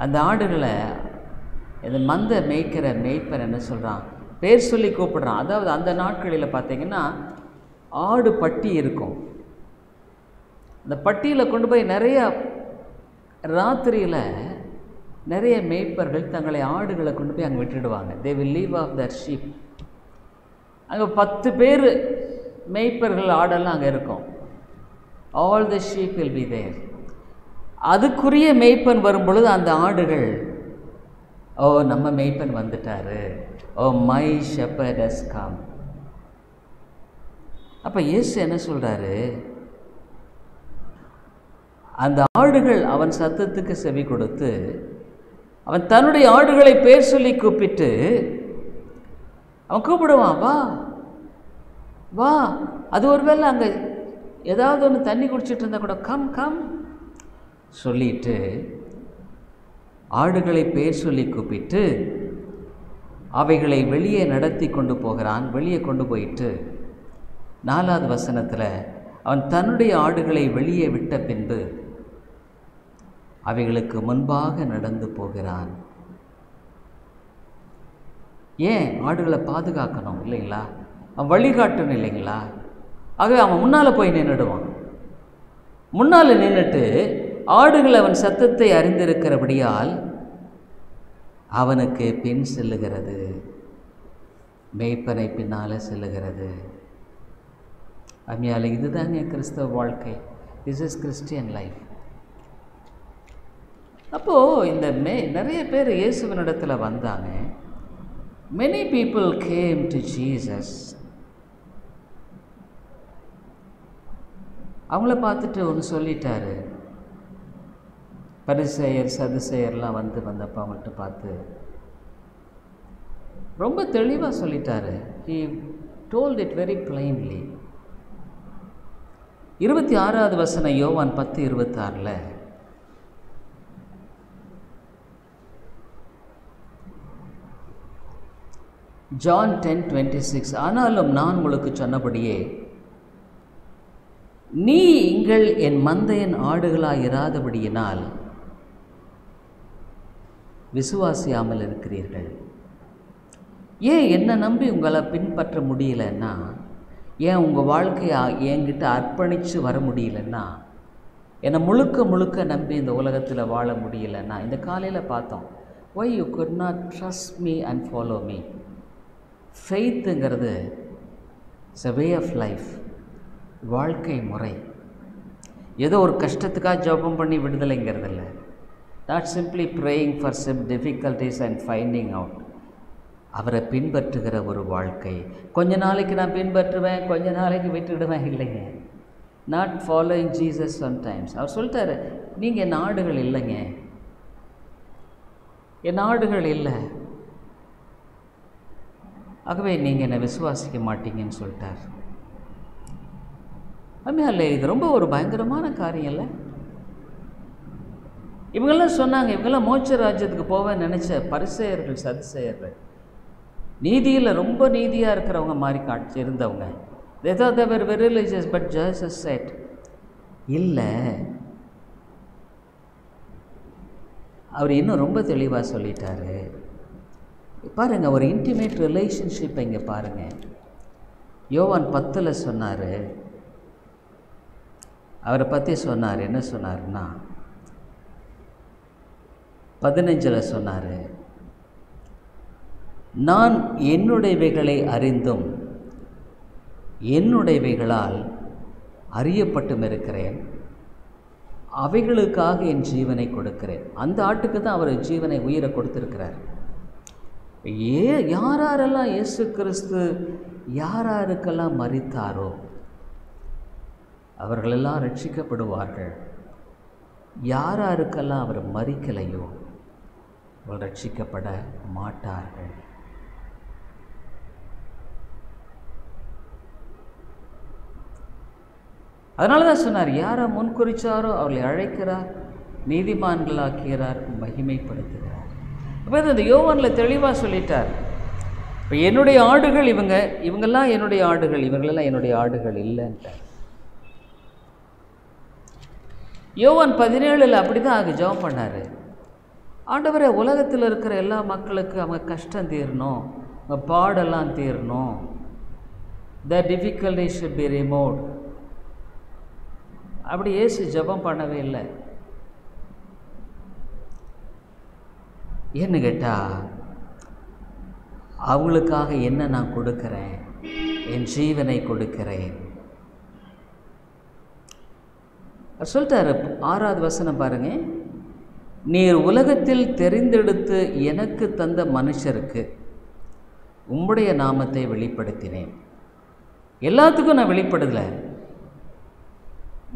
அந்த ஆடுகளை இந்த மந்த மேய்க்கிற மேய்ப்பர் என்ன சொல்கிறான், பேர் சொல்லி கூப்பிடுறான். அதாவது அந்த நாட்களில் பார்த்தீங்கன்னா ஆடு பட்டி இருக்கும். அந்த பட்டியில் கொண்டு போய் நிறைய ராத்திரியில் நிறைய மேய்ப்பர்கள் தங்களை ஆடுகளை கொண்டு போய் அங்கே விட்டுடுவாங்க. They will leave off their sheep. அங்கே 10 பேர் மேய்ப்பர்கள் ஆடெல்லாம் அங்கே இருக்கும். All the sheep will be there. அதுக்குரிய மேய்ப்பன் வரும் பொழுது அந்த ஆடுகள், ஓ நம்ம மேய்ப்பன் வந்துட்டாரு, oh my shepherd has come. அப்போ இயேசு என்ன சொல்கிறாரு, அந்த ஆடுகள் அவன் சத்தத்துக்கு செவி கொடுத்து, அவன் தன்னுடைய ஆடுகளை பேர் சொல்லி கூப்பிட்டு அவன் கூப்பிடுவான், வா வா. அது ஒருவேளை அங்கே ஏதாவது ஒன்று தண்ணி குடிச்சிட்டு இருந்தால் கூட கம் கம் சொல்லிட்டு ஆடுகளை பேர் சொல்லி கூப்பிட்டு அவைகளை வெளியே நடத்தி கொண்டு போகிறான். வெளியே கொண்டு போயிட்டு 4வது வசனத்தில் அவன் தன்னுடைய ஆடுகளை வெளியே விட்ட பின்பு அவைகளுக்கு முன்பாக நடந்து போகிறான். ஏன்? ஆடுகளை பாதுகாக்கணும் இல்லைங்களா? அவன் வழிகாட்டணும் இல்லைங்களா? ஆகவே அவன் முன்னால் போய் நின்றுடுவான். முன்னால் நின்றுட்டு ஆடுகள் அவன் சத்தத்தை அறிந்திருக்கிறபடியால் அவனுக்கு பின் செல்லுகிறது. மேய்ப்பனை பின்னால் செல்லுகிறது. அம்மையால் இதுதாங்க கிறிஸ்தவ வாழ்க்கை. This is Christian life. அப்போது இந்த நிறைய பேர் இயேசுவினிடத்தில் வந்தாங்க. Many people came to Jesus. அவங்கள பார்த்துட்டு ஒன்று சொல்லிட்டாரு. பரிசேயர் சதுசேயர்லாம் வந்தப்போ அவங்கள்ட்ட பார்த்து ரொம்ப தெளிவாக சொல்லிட்டாரு. He told it very plainly. 26வது வசனம் யோவான் 10:26. John 10:26. ஆனாலும் நான் உங்களுக்கு சொன்னபடியே நீங்கள் என் மந்தையின் ஆடுகளாய் இராதபடியினால் விசுவாசியாமல் இருக்கிறீர்கள். ஏன் என்னை நம்பி உங்களை பின்பற்ற முடியலன்னா, ஏன் உங்கள் வாழ்க்கையை என்கிட்ட அர்ப்பணித்து வர முடியலன்னா, என்னை முழுக்க முழுக்க நம்பி இந்த உலகத்தில் வாழ முடியலன்னா, இந்த காலையில் பார்த்தோம். why you could not trust me and follow me. ஃபெய்த்துங்கிறது it's a way of life. வாழ்க்கை முறை. ஏதோ ஒரு கஷ்டத்துக்காக ஜெபம் பண்ணி விடுதலைங்கிறது இல்லை. Not simply praying for some difficulties and finding out. அவரை பின்பற்றுகிற ஒரு வாழ்க்கை. கொஞ்ச நாளைக்கு நான் பின்பற்றுவேன், கொஞ்ச நாளைக்கு விட்டுடுவேன் இல்லைங்க. Not following Jesus sometimes. அவர் சொல்லிட்டாரு, நீங்கள் என் ஆடுகள் இல்லைங்க, என் ஆடுகள் இல்லை, ஆகவே நீங்கள் என்னை விசுவாசிக்க மாட்டீங்கன்னு சொல்லிட்டார். இல்லை, இது ரொம்ப ஒரு பயங்கரமான காரியம் இல்லை? இவங்கெல்லாம் சொன்னாங்க, இவங்கெல்லாம் மோட்ச ராஜ்யத்துக்கு போவேன்னு நினச்ச பரிசேயர்கள் சதுசேயர்கள், நீதியில் ரொம்ப நீதியாக இருக்கிறவங்க மாதிரி காட்சி இருந்தவங்க. they thought they were very religious, but Jesus said இல்லை. அவர் இன்னும் ரொம்ப தெளிவாக சொல்லிட்டாரு. பாருங்கள், ஒரு இன்டிமேட் ரிலேஷன்ஷிப்பை இங்கே பாருங்கள். யோவான் 10 சொன்னார், அவரை பற்றி சொன்னார். என்ன சொன்னார்னா 15 சொன்னார், நான் என்னுடையவைகளை அறிந்தும் என்னுடையவைகளால் அறியப்பட்டும் இருக்கிறேன், அவைகளுக்காக என் ஜீவனை கொடுக்கிறேன். அந்த ஆட்டுக்கு தான் அவர் ஜீவனை உயிரை கொடுத்துருக்கிறார். யாரெல்லாம் இயேசு கிறிஸ்து யாருக்கெல்லாம் மரித்தாரோ அவர்களெல்லாம் ரட்சிக்கப்படுவார்கள். யாருக்கெல்லாம் அவர் மரிக்கலையோ அவர்கள் ரட்சிக்கப்பட மாட்டார்கள். அதனால தான் சொன்னார், யாரை முன்குறிச்சாரோ அவர்களை அழைக்கிறார், நீதிமான்களாக்கிறார், மகிமைப்படுத்துகிறார். அப்போ இந்த யோவானில் தெளிவாக சொல்லிட்டார். இப்போ என்னுடைய ஆடுகள் இவங்கெல்லாம் என்னுடைய ஆடுகள், இவங்களெல்லாம் என்னுடைய ஆடுகள் இல்லைன்ட்டார். யோவான் 17 அப்படி தான் அது ஜெபம் பண்ணார். ஆண்டவரே, உலகத்தில் இருக்கிற எல்லா மக்களுக்கு அவங்க கஷ்டம் தீரணும், அவங்க பாடெல்லாம் தீரணும், த டிஃபிகல்ட்டி ஷுட் பி ரிமூவ்ட். அப்படி இயேசு ஜெபம் பண்ணவே இல்லை. ஏன்னு கேட்டால், அவங்களுக்காக என்ன நான் கொடுக்குறேன், என் ஜீவனை கொடுக்கிறேன். சொல்லிட்டாரு. 6வது வசனம் பாருங்க, நீர் உலகத்தில் தெரிந்தெடுத்து எனக்கு தந்த மனுஷருக்கு உம்முடைய நாமத்தை வெளிப்படுத்தினேன். எல்லாத்துக்கும் நான் வெளிப்படுதலை,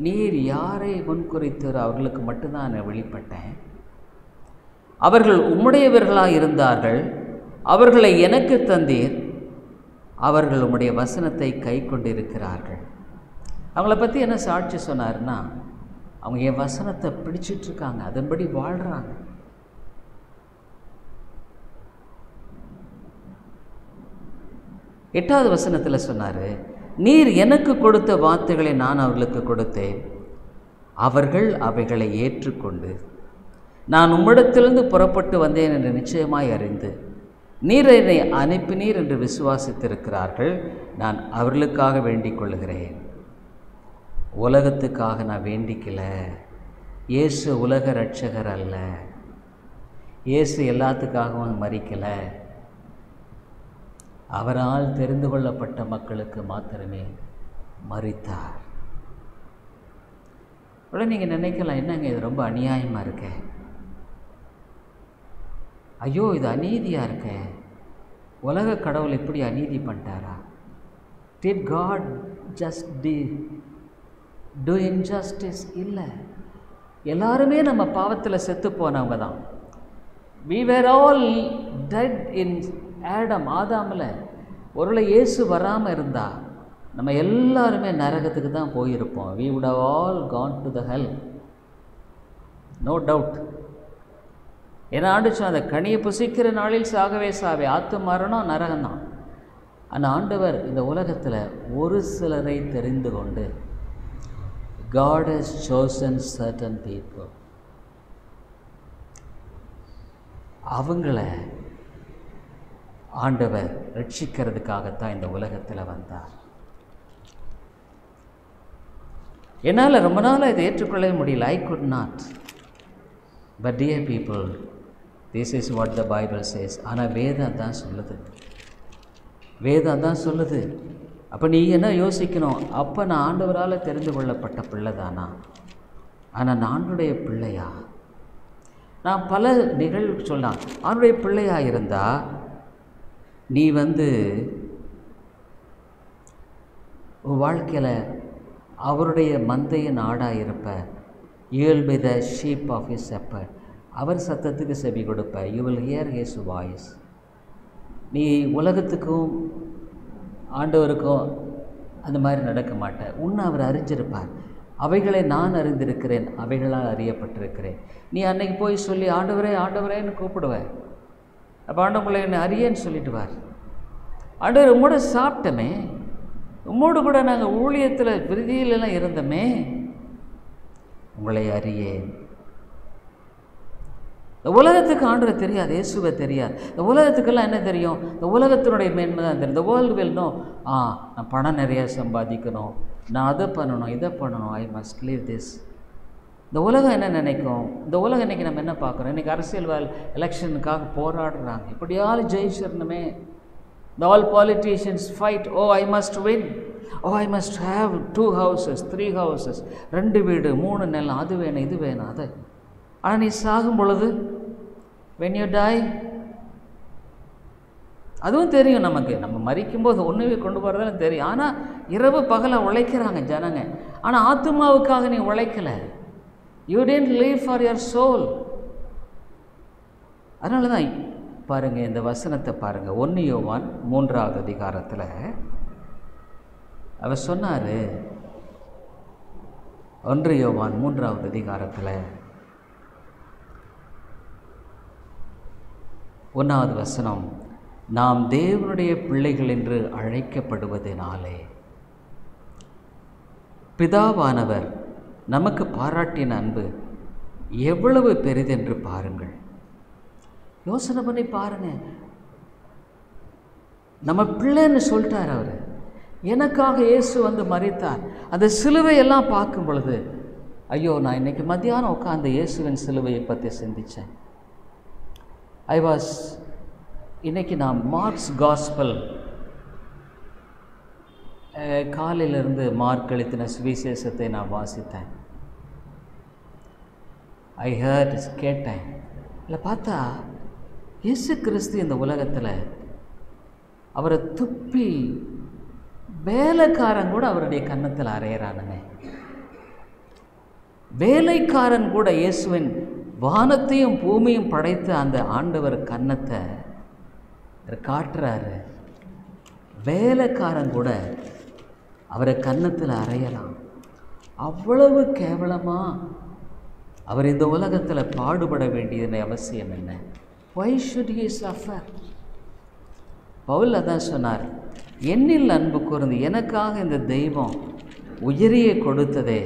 நீர் யாரை முன்குறித்தாரோ அவர்களுக்கு மட்டும்தான் நான் வெளிப்பட்டேன். அவர்கள் உம்முடையவர்களாக இருந்தார்கள், அவர்களை எனக்கு தந்தீர், அவர்கள் உம்முடைய வசனத்தை கை கொண்டிருக்கிறார்கள். அவங்கள பற்றி என்ன சாட்சி சொன்னார்னா, அவங்க என் வசனத்தை பிடிச்சிட்ருக்காங்க, அதன்படி வாழ்கிறாங்க. 8வது வசனத்தில் சொன்னார், நீர் எனக்கு கொடுத்த வார்த்தைகளை நான் அவர்களுக்கு கொடுத்தேன், அவர்கள் அவைகளை ஏற்றுக்கொண்டு நான் உம்மிடத்திலிருந்து புறப்பட்டு வந்தேன் என்று நிச்சயமாய் அறிந்து நீர் என்னை அனுப்பினீர் என்று விசுவாசித்திருக்கிறார்கள். நான் அவர்களுக்காக வேண்டிக் கொள்கிறேன். உலகத்துக்காக நான் வேண்டிக்கல. இயேசு உலக இரட்சகர் அல்ல. இயேசு எல்லாத்துக்காகவும் மரிக்கலை. அவரால் தெரிந்து கொள்ளப்பட்ட மக்களுக்கு மாத்திரமே மரித்தார். உடனே நீங்கள் நினைக்கலாம், என்னங்க இது ரொம்ப அநியாயமாக இருக்கே, ஐயோ இது அநீதியாக இருக்க, உலக கடவுள் இப்படி அநீதி பண்ணிட்டாரா? Did God just do injustice? இல்லை, எல்லாருமே நம்ம பாவத்தில் செத்து போனவங்க தான். We were all dead in Adam. ஆதாமில் ஒருவேளை இயேசு வராமல் இருந்தா நம்ம எல்லாருமே நரகத்துக்கு தான் போயிருப்போம். We would have all gone to the hell, no doubt. ஏன்னா ஆண்டு சொன்ன, அந்த கனியை புசிக்கிற நாளில் சாகவே சாவே, ஆத்து மரணம் நரகம்தான். ஆனால் ஆண்டவர் இந்த உலகத்தில் ஒரு சிலரை தெரிந்து கொண்டு, God has chosen certain people, அவங்கள ஆண்டவர் ரட்சிக்கிறதுக்காகத்தான் இந்த உலகத்தில் வந்தார். என்னால் ரொம்ப நாள் இதை ஏற்றுக்கொள்ளவே முடியல. I could not. But dear people, this is what the Bible says. ஆனால் வேதம் தான் சொல்லுது, வேதம் தான் சொல்லுது. அப்போ நீ என்ன யோசிக்கணும், அப்போ நான் ஆண்டவரால் தெரிந்து கொள்ளப்பட்ட பிள்ளை தானா? ஆனால் நான் ஆண்டுடைய பிள்ளையா? நான் பல நிகழ்வு சொல்லலாம். ஆண்டுடைய பிள்ளையாக இருந்தால் நீ உன் வாழ்க்கையில் அவருடைய மந்தையின் ஆடாக இருப்ப. You will be the sheep of his shepherd. அவர் சத்தத்துக்கு செவி கொடுப்ப. You will hear his voice. நீ உலகத்துக்கும் ஆண்டவருக்கும் அந்த மாதிரி நடக்க மாட்டேன். உன்னை அவர் அறிஞ்சிருப்பார். அவைகளை நான் அறிந்திருக்கிறேன், அவைகளால் அறியப்பட்டிருக்கிறேன். நீ அன்னைக்கு போய் சொல்லி ஆண்டவரே ஆண்டவரேன்னு கூப்பிடுவேன். அப்போ ஆண்டவங்களை என்னை அறியேன்னு சொல்லிட்டுவார். ஆண்டவர் உம்மோட சாப்பிட்டமே, உம்மோடு கூட நாங்கள் ஊழியத்தில் விருதியிலெல்லாம் இருந்தோமே, உங்களை அறியேன். இந்த உலகத்துக்கு ஆண்டவர் தெரியாது, இயேசுவை தெரியாது. இந்த உலகத்துக்கெல்லாம் என்ன தெரியும்? இந்த உலகத்தினுடைய மேன்மை தான் தெரியும். இந்த வேர்ல்டு வில் நோ, நான் பணம் நிறையா சம்பாதிக்கணும், நான் அதை பண்ணணும், இதை பண்ணணும், ஐ மஸ்ட் லீவ் திஸ். இந்த உலகம் என்ன நினைக்கும்? இந்த உலகம் இன்றைக்கி நம்ம என்ன பார்க்குறோம்? இன்றைக்கி அரசியல் எலெக்ஷனுக்காக போராடுறாங்க, இப்படியாவது ஜெயிச்சிடணுமே. The all politicians fight, oh I must win, oh I must have 2 houses 3 houses, 2 வீடு 3 நிலம், அது வேணும் இது வேணும் அது. ஆனால் நீ சாகும் பொழுது, when you die, அதுவும் தெரியும் நமக்கு, நம்ம மரிக்கும்போது ஒன்றுமே கொண்டு போகிறதாலும் தெரியும். ஆனால் இரவு பகலை உழைக்கிறாங்க ஜனங்க. ஆனால் ஆத்மாவுக்காக நீ உழைக்கலை. You didn't live for your soul. அதனால தான் பாருங்கள், இந்த வசனத்தை பாருங்கள். 1 யோவான் 3வது அதிகாரத்தில் அவர் சொன்னார். 1 யோவான் 3வது அதிகாரத்தில் 1வது வசனம், நாம் தேவனுடைய பிள்ளைகள் என்று அழைக்கப்படுவதனாலே பிதாவானவர் நமக்கு பாராட்டின அன்பு எவ்வளவு பெரிதென்று பாருங்கள். யோசனை பண்ணி பாருங்க. நம்ம பிள்ளைன்னு சொல்லிட்டார் அவர். எனக்காக இயேசு மரித்தார். அந்த சிலுவையெல்லாம் பார்க்கும் பொழுது, ஐயோ நான் இன்னைக்கு மத்தியானம் உட்காந்து இயேசுவின் சிலுவையை பற்றி சிந்தித்தேன். இன்னைக்கு நான் மார்க்ஸ் காஸ்பல் காலையிலிருந்து மார்க் எழுதின சுவிசேஷத்தை நான் வாசித்தேன். ஐ ஹர்ட், கேட்டேன். இல்லை பார்த்தா இயேசு கிறிஸ்து இந்த உலகத்தில் அவரை துப்பி வேலைக்காரன் கூட அவருடைய கன்னத்தில் அறையிறானுங்க. வேலைக்காரன் கூட இயேசுவின் வானத்தையும் பூமியும் படைத்த அந்த ஆண்டவர் கன்னத்தை காட்டுறாரு. வேலைக்காரன் கூட அவரை கன்னத்தில் அறையலாம். அவ்வளவு கேவலமாக அவர் இந்த உலகத்தில் பாடுபட வேண்டியது அவசியம் என்ன? Why should he suffer? Pavul அதான் சொன்னார், என்னில் அன்பு கூர்ந்து எனக்காக இந்த தெய்வம் உயிரியை கொடுத்ததே,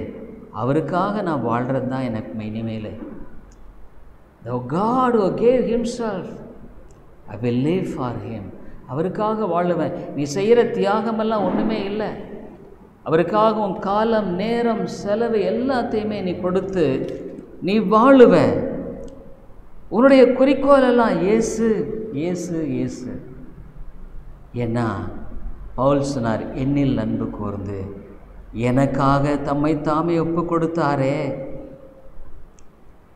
அவருக்காக நான் வாழ்கிறது தான் எனக்கு இனிமேல். The God who gave himself, I will live for him. அவருக்காக வாழுவேன். நீ செய்கிற தியாகமெல்லாம் ஒன்றுமே இல்லை. அவருக்காக உன் காலம், நேரம், செலவு எல்லாத்தையுமே நீ கொடுத்து நீ வாழுவ. உன்னுடைய குறிக்கோள் எல்லாம் இயேசு இயேசு இயேசு. ஏன்னா பவுல் சொன்னார், என்னில் அன்பு கூர்ந்து எனக்காக தம்மை தாமே ஒப்பு கொடுத்தாரே.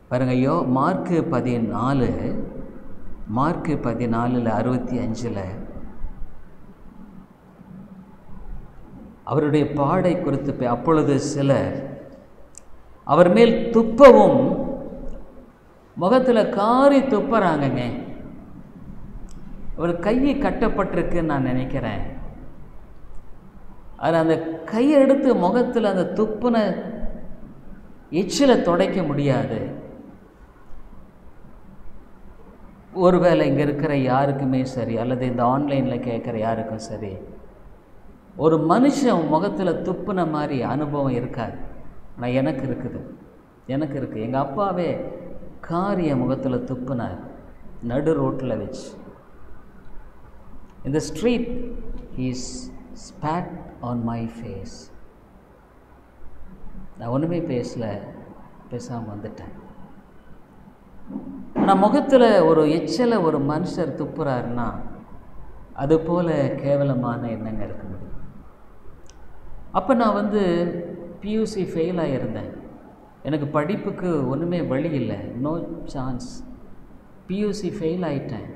பாருங்க, மார்க்கு 14:65 அவருடைய பாடை குறித்து, அப்பொழுது சிலர் அவர் மேல் துப்பவும், முகத்தில் காரி துப்புறாங்கங்க. அவர் கையை கட்டப்பட்டிருக்குன்னு நான் நினைக்கிறேன். அதில் அந்த கையை எடுத்து முகத்தில் அந்த துப்புன எச்சிலை துடைக்க முடியாது. ஒருவேளை இங்கே இருக்கிற யாருக்குமே சரி, அல்லது இந்த ஆன்லைனில் கேட்குற யாருக்கும் சரி, ஒரு மனுஷன் முகத்தில் துப்புன மாதிரி அனுபவம் இருக்காது. ஆனால் எனக்கு இருக்குது. எங்கள் அப்பாவே காரிய முகத்தில் துப்புனார், நடு ரோட்டில் வச்சு. இந்த street he's spat on my face. நான் ஒன்றுமே பேசாமல் வந்துட்டேன். ஆனால் முகத்தில் ஒரு எச்சலை ஒரு மனுஷர் துப்புறாருன்னா அது போல் கேவலமான எண்ணங்க இருக்க முடியும். அப்போ நான் பியூசி ஃபெயிலாக இருந்தேன். எனக்கு படிப்புக்கு ஒன்றுமே வழி இல்லை, நோ சான்ஸ். பியூசி ஃபெயில் ஆகிட்டேன்.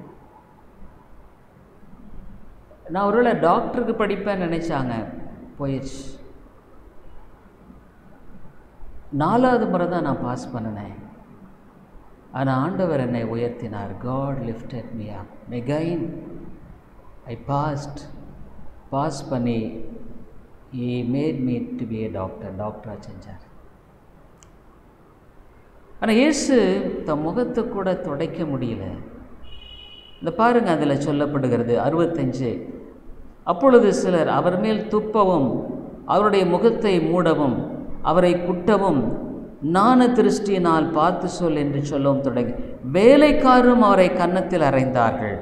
நான் ஒருவேளை டாக்டருக்கு படிப்பேன்னு நினச்சாங்க, போயிடுச்சு. 4வது முறை தான் நான் பாஸ் பண்ணினேன். ஆனால் ஆண்டவர் என்னை உயர்த்தினார். God lifted me up. Again I pass பண்ணி He made me to be a doctor. டாக்டராக செஞ்சார். ஆனால் இயேசு தன் முகத்தை கூட துடைக்க முடியல. இந்த பாருங்கள், அதில் சொல்லப்படுகிறது 65. அப்பொழுது சிலர் அவர் மேல் துப்பவும், அவருடைய முகத்தை மூடவும், அவரை குட்டவும், நாண திருஷ்டியினால் பார்த்து சொல் என்று சொல்லவும் தொடங்கி வேலைக்காரரும் அவரை கன்னத்தில் அறைந்தார்கள்.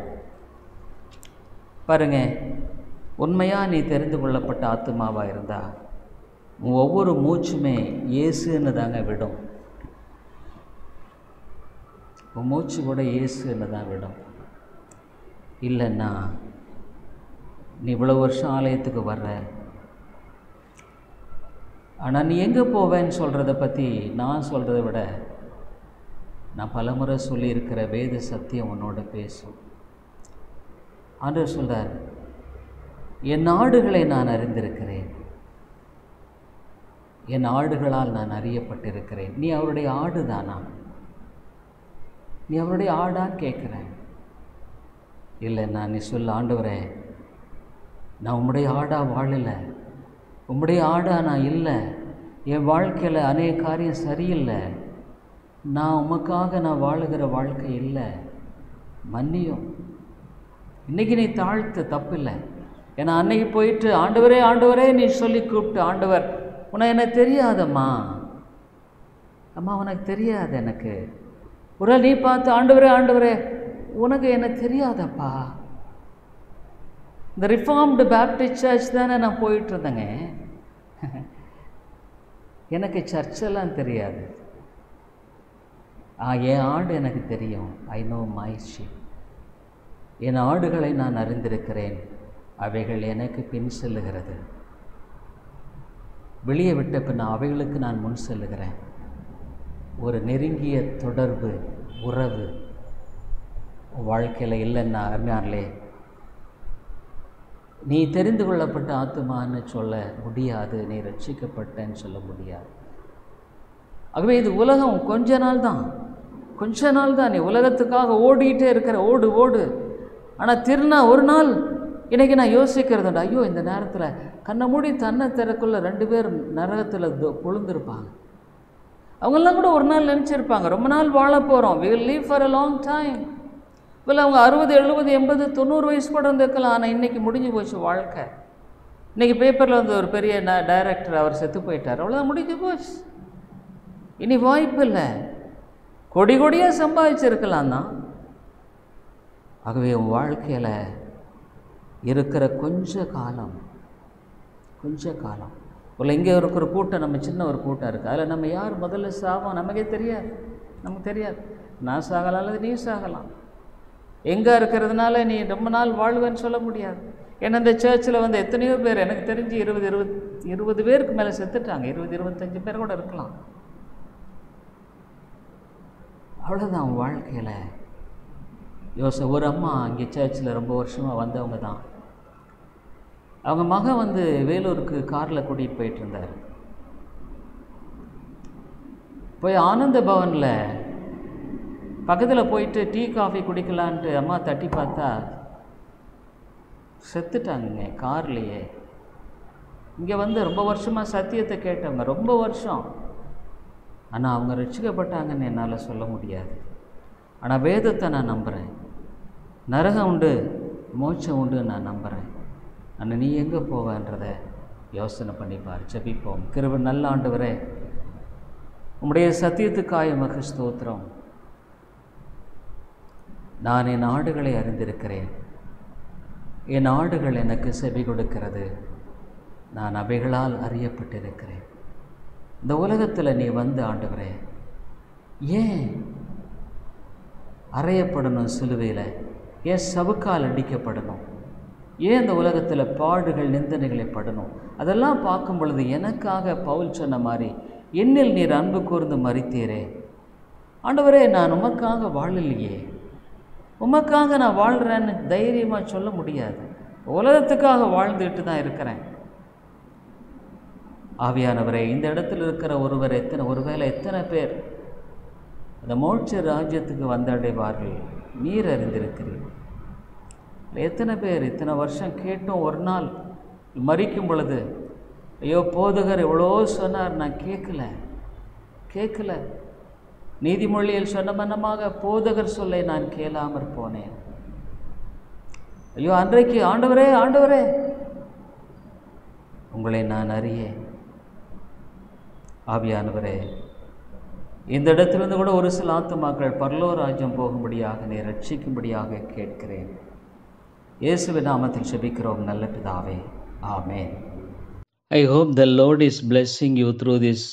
பாருங்க, உண்மையாக நீ தெரிந்து கொள்ளப்பட்ட ஆத்துமாவாக இருந்தா உன் ஒவ்வொரு மூச்சுமே இயேசுன்னு தாங்க விடும். உன் மூச்சு கூட இயேசுன்னு தான் விடும். இல்லைன்னா நீ இவ்வளோ வருஷம் ஆலயத்துக்கு வர்ற, ஆனால் நீ எங்கே போவேன்னு சொல்கிறத பற்றி நான் சொல்கிறத விட நான் பலமுறை சொல்லியிருக்கிற வேத சத்தியம் உன்னோட பேசும். ஆண்டவர் சொல்கிறார், என் ஆடுகளை நான் அறிந்திருக்கிறேன், என் ஆடுகளால் நான் அறியப்பட்டிருக்கிறேன். நீ அவருடைய ஆடு தானா? நீ அவருடைய ஆடான்னு கேட்குறேன். இல்லைன்னா நீ சொல்ல, ஆண்டவரே நான் உம்முடைய ஆடாக வாழலை, உம்முடைய ஆடாக நான் இல்லை, என் வாழ்க்கையில் அநேக காரியம் சரியில்லை, நான் உமக்காக நான் வாழுகிற வாழ்க்கை இல்லை, மன்னியும். இன்றைக்கி நீ தாழ்த்து தப்பில்லை. ஏன்னா அன்னைக்கு போயிட்டு ஆண்டவரே ஆண்டவரே நீ சொல்லி கூப்பிட்டு, ஆண்டவர் உனக்கு எனக்கு தெரியாதம்மா, அம்மா உனக்கு தெரியாது, எனக்கு ஒரு நீ பார்த்து ஆண்டவரே ஆண்டவரே உனக்கு எனக்கு தெரியாதப்பா. இந்த ரிஃபார்ம்டு பேப்டிஸ்ட் சர்ச் தானே நான் போயிட்டு இருந்தேங்க. எனக்கு சர்ச்செல்லாம் தெரியாது. என் ஆடு எனக்கு தெரியும். I know my sheep. என் ஆடுகளை நான் அறிந்திருக்கிறேன், அவைகள் எனக்கு பின் செல்லுகிறது. வெளியே விட்ட பின் அவைகளுக்கு நான் முன் செல்லுகிறேன். ஒரு நெருங்கிய தொடர்பு, உறவு வாழ்க்கையில் இல்லைன்னா அருமையானே நீ தெரிந்து கொள்ளப்பட்ட ஆத்துமான்னு சொல்ல முடியாது, நீ ரட்சிக்கப்பட்டேன்னு சொல்ல முடியாது. ஆகவே இது உலகம் கொஞ்ச நாள் தான். நீ உலகத்துக்காக ஓடிக்கிட்டே இருக்கிற, ஓடு. ஆனால் திருநா ஒரு நாள் இன்றைக்கி நான் யோசிக்கிறதுண்டா, ஐயோ இந்த நேரத்தில் கண்ணை மூடி தன்னை திறக்குள்ள 2 பேர் நரகத்தில் பொழுந்திருப்பாங்க. அவங்கெல்லாம் கூட ஒரு நாள் நினச்சிருப்பாங்க, ரொம்ப நாள் வாழ போகிறோம், we will live for a long time. இப்போ அவங்க 60, 70, 80, 90 வயசு கூட இருந்திருக்கலாம். ஆனால் இன்றைக்கி முடிஞ்சு போச்சு வாழ்க்கை. இன்றைக்கி பேப்பரில் வந்து ஒரு பெரிய டைரக்டர் அவர் செத்து போயிட்டார், அவ்வளோதான், முடிஞ்சு போச்சு. இனி வாய்ப்பு இல்லை. கொடி கொடியாக சம்பாதிச்சிருக்கலாம் தான். ஆகவே உன் வாழ்க்கையில் இருக்கிற கொஞ்ச காலம் இல்லை, இங்கே இருக்கிற கூட்டம், நம்ம சின்ன ஒரு கூட்டம் இருக்குது, அதில் நம்ம யார் முதல்ல சாவோம் நமக்கே தெரியாது. நமக்கு தெரியாது. நான் சாகலாம் அல்லது நீ சாகலாம். எங்கே இருக்கிறதுனால நீ ரொம்ப நாள் வாழ்வேன்னு சொல்ல முடியாது. ஏன்னா இந்த சர்ச்சில் வந்து எத்தனையோ பேர், எனக்கு தெரிஞ்சு 20 பேருக்கு மேலே செத்துட்டாங்க. 20-25 பேர் கூட இருக்கலாம். அவ்வளோதான் உன் வாழ்க்கையில். ஒரு அம்மா இங்கே சர்ச்சில் ரொம்ப வருஷமாக வந்தவங்க தான். அவங்க மகன் வந்து வேலூருக்கு காரில் கூட்டிகிட்டு போயிட்டு இருந்தார். போய் ஆனந்த பவனில் பக்கத்தில் போயிட்டு டீ காஃபி குடிக்கலான்ட்டு அம்மா தட்டி பார்த்தா செத்துட்டாங்க கார்லேயே. இங்கே வந்து ரொம்ப வருஷமாக சத்தியத்தை கேட்டவங்க, ரொம்ப வருஷம். ஆனால் அவங்க ரட்சிக்கப்பட்டாங்கன்னு என்னால் சொல்ல முடியாது. ஆனால் வேதத்தை நான் நம்புகிறேன். நரகம் உண்டு, மோட்சம் உண்டு நான் நம்புகிறேன். ஆனால் நீ எங்கே போவேன்றதை யோசனை பண்ணிப்பார். ஜெபிப்போம். கிருபை நல்ல ஆண்டவரே, உம்முடைய சத்தியத்துக்காய் உமக்கு ஸ்தோத்திரம். நான் என் ஆடுகளை அறிந்திருக்கிறேன். என் ஆடுகள் எனக்கு செவி கொடுக்கிறது. நான் அவைகளால் அறியப்பட்டிருக்கிறேன். இந்த உலகத்தில் நீ வந்து ஆண்டவரே ஏன் அறையப்படணும்? சிலுவையில் ஏன் சவுக்கால் அடிக்கப்படணும்? ஏன் இந்த உலகத்தில் பாடுகள் நிந்தனைகளை படணும்? அதெல்லாம் பார்க்கும் பொழுது எனக்காக பவுல் சொன்ன மாதிரி, என்னில் நீர் அன்பு கூர்ந்து மரித்தீரே ஆண்டவரே, நான் உமக்காக வாழலையே, உமக்காக நான் வாழ்கிறேன்னு தைரியமாக சொல்ல முடியாது. உலகத்துக்காக வாழ்ந்துட்டு தான் இருக்கிறேன். ஆவியானவரே, இந்த இடத்துல இருக்கிற ஒருவேளை எத்தனை பேர் அந்த மோட்ச ராஜ்யத்துக்கு வந்தடைவார்கள் நீர் அறிந்திருக்கிறீர். எத்தனை பேர் இத்தனை வருஷம் கேட்டும் ஒரு நாள் மரிக்கும் பொழுது, ஐயோ போதகர் எவ்வளோ சொன்னார், நான் கேட்கல. நீதிமொழியில் சொன்ன மன்னமாக போதகர் சொல்லை நான் கேளாமற் போனேன். ஐயோ அன்றைக்கு ஆண்டவரே உங்களை நான் அறியேன். ஆவியானவரே, இந்த இடத்திலிருந்து கூட ஒரு சில ஆத்துமாக்கள் பரலோக ராஜ்யம் போகும்படியாக நீ ரட்சிக்கும்படியாக கேட்கிறேன். இயேசுவின் நாமத்தில் ஜெபிக்கிறோம் நல்ல பிதாவே, ஆமென். I hope the Lord is blessing you through this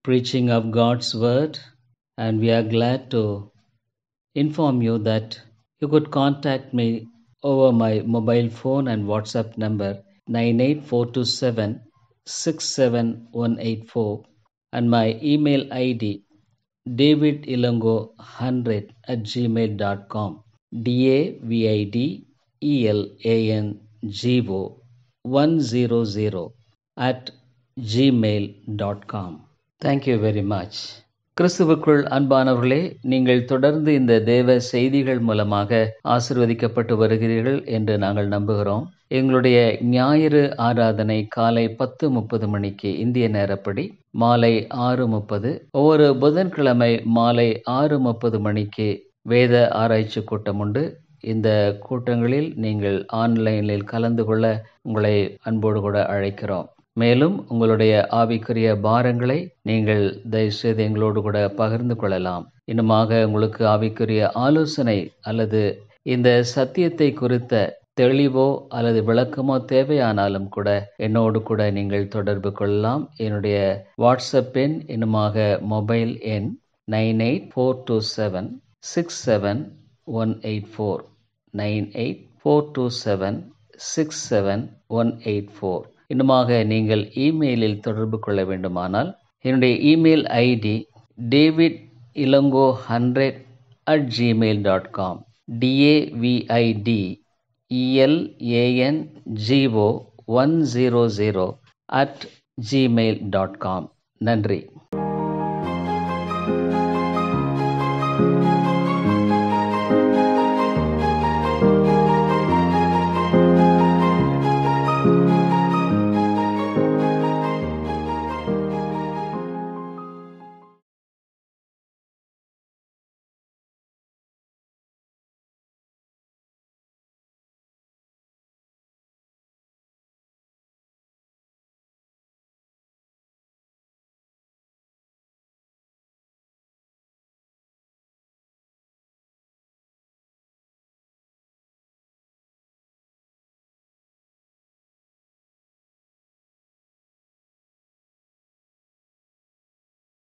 preaching of God's word, and we are glad to inform you that you could contact me over my mobile phone and WhatsApp number 98427-67184 and my email ID davidilongo100@gmail.com davidilongo100@gmail.com. Thank you very much. கிறிஸ்துவுக்குள் அன்பானவர்களே, நீங்கள் தொடர்ந்து இந்த தேவ செய்திகள் மூலமாக ஆசீர்வதிக்கப்பட்டு வருகிறீர்கள் என்று நாங்கள் நம்புகிறோம். எங்களுடைய ஞாயிறு ஆராதனை காலை 10:30 மணிக்கு இந்திய நேரப்படி, மாலை 6:30, ஒவ்வொரு புதன்கிழமை மாலை 6:30 மணிக்கு வேத ஆராய்ச்சி கூட்டம் உண்டு. இந்த கூட்டங்களில் நீங்கள் ஆன்லைனில் கலந்து கொள்ள உங்களை அன்போடு கூட அழைக்கிறோம். மேலும் உங்களுடைய ஆவிக்குரிய பாரங்களை நீங்கள் தயவுசெய்து எங்களோடு கூட பகிர்ந்து கொள்ளலாம். இன்னுமாக உங்களுக்கு ஆவிக்குரிய ஆலோசனை அல்லது இந்த சத்தியத்தை குறித்த தெளிவோ அல்லது விளக்கமோ தேவையானாலும் கூட என்னோடு கூட நீங்கள் தொடர்பு கொள்ளலாம். என்னுடைய வாட்ஸ்அப் எண், இன்னுமாக மொபைல் எண் 9842767184 9842767184. இன்னுமாக நீங்கள் இமெயிலில் தொடர்பு கொள்ள வேண்டுமானால் என்னுடைய இமெயில் ஐடி davidilongo100@gmail.com davidElango100@gmail.com. நன்றி.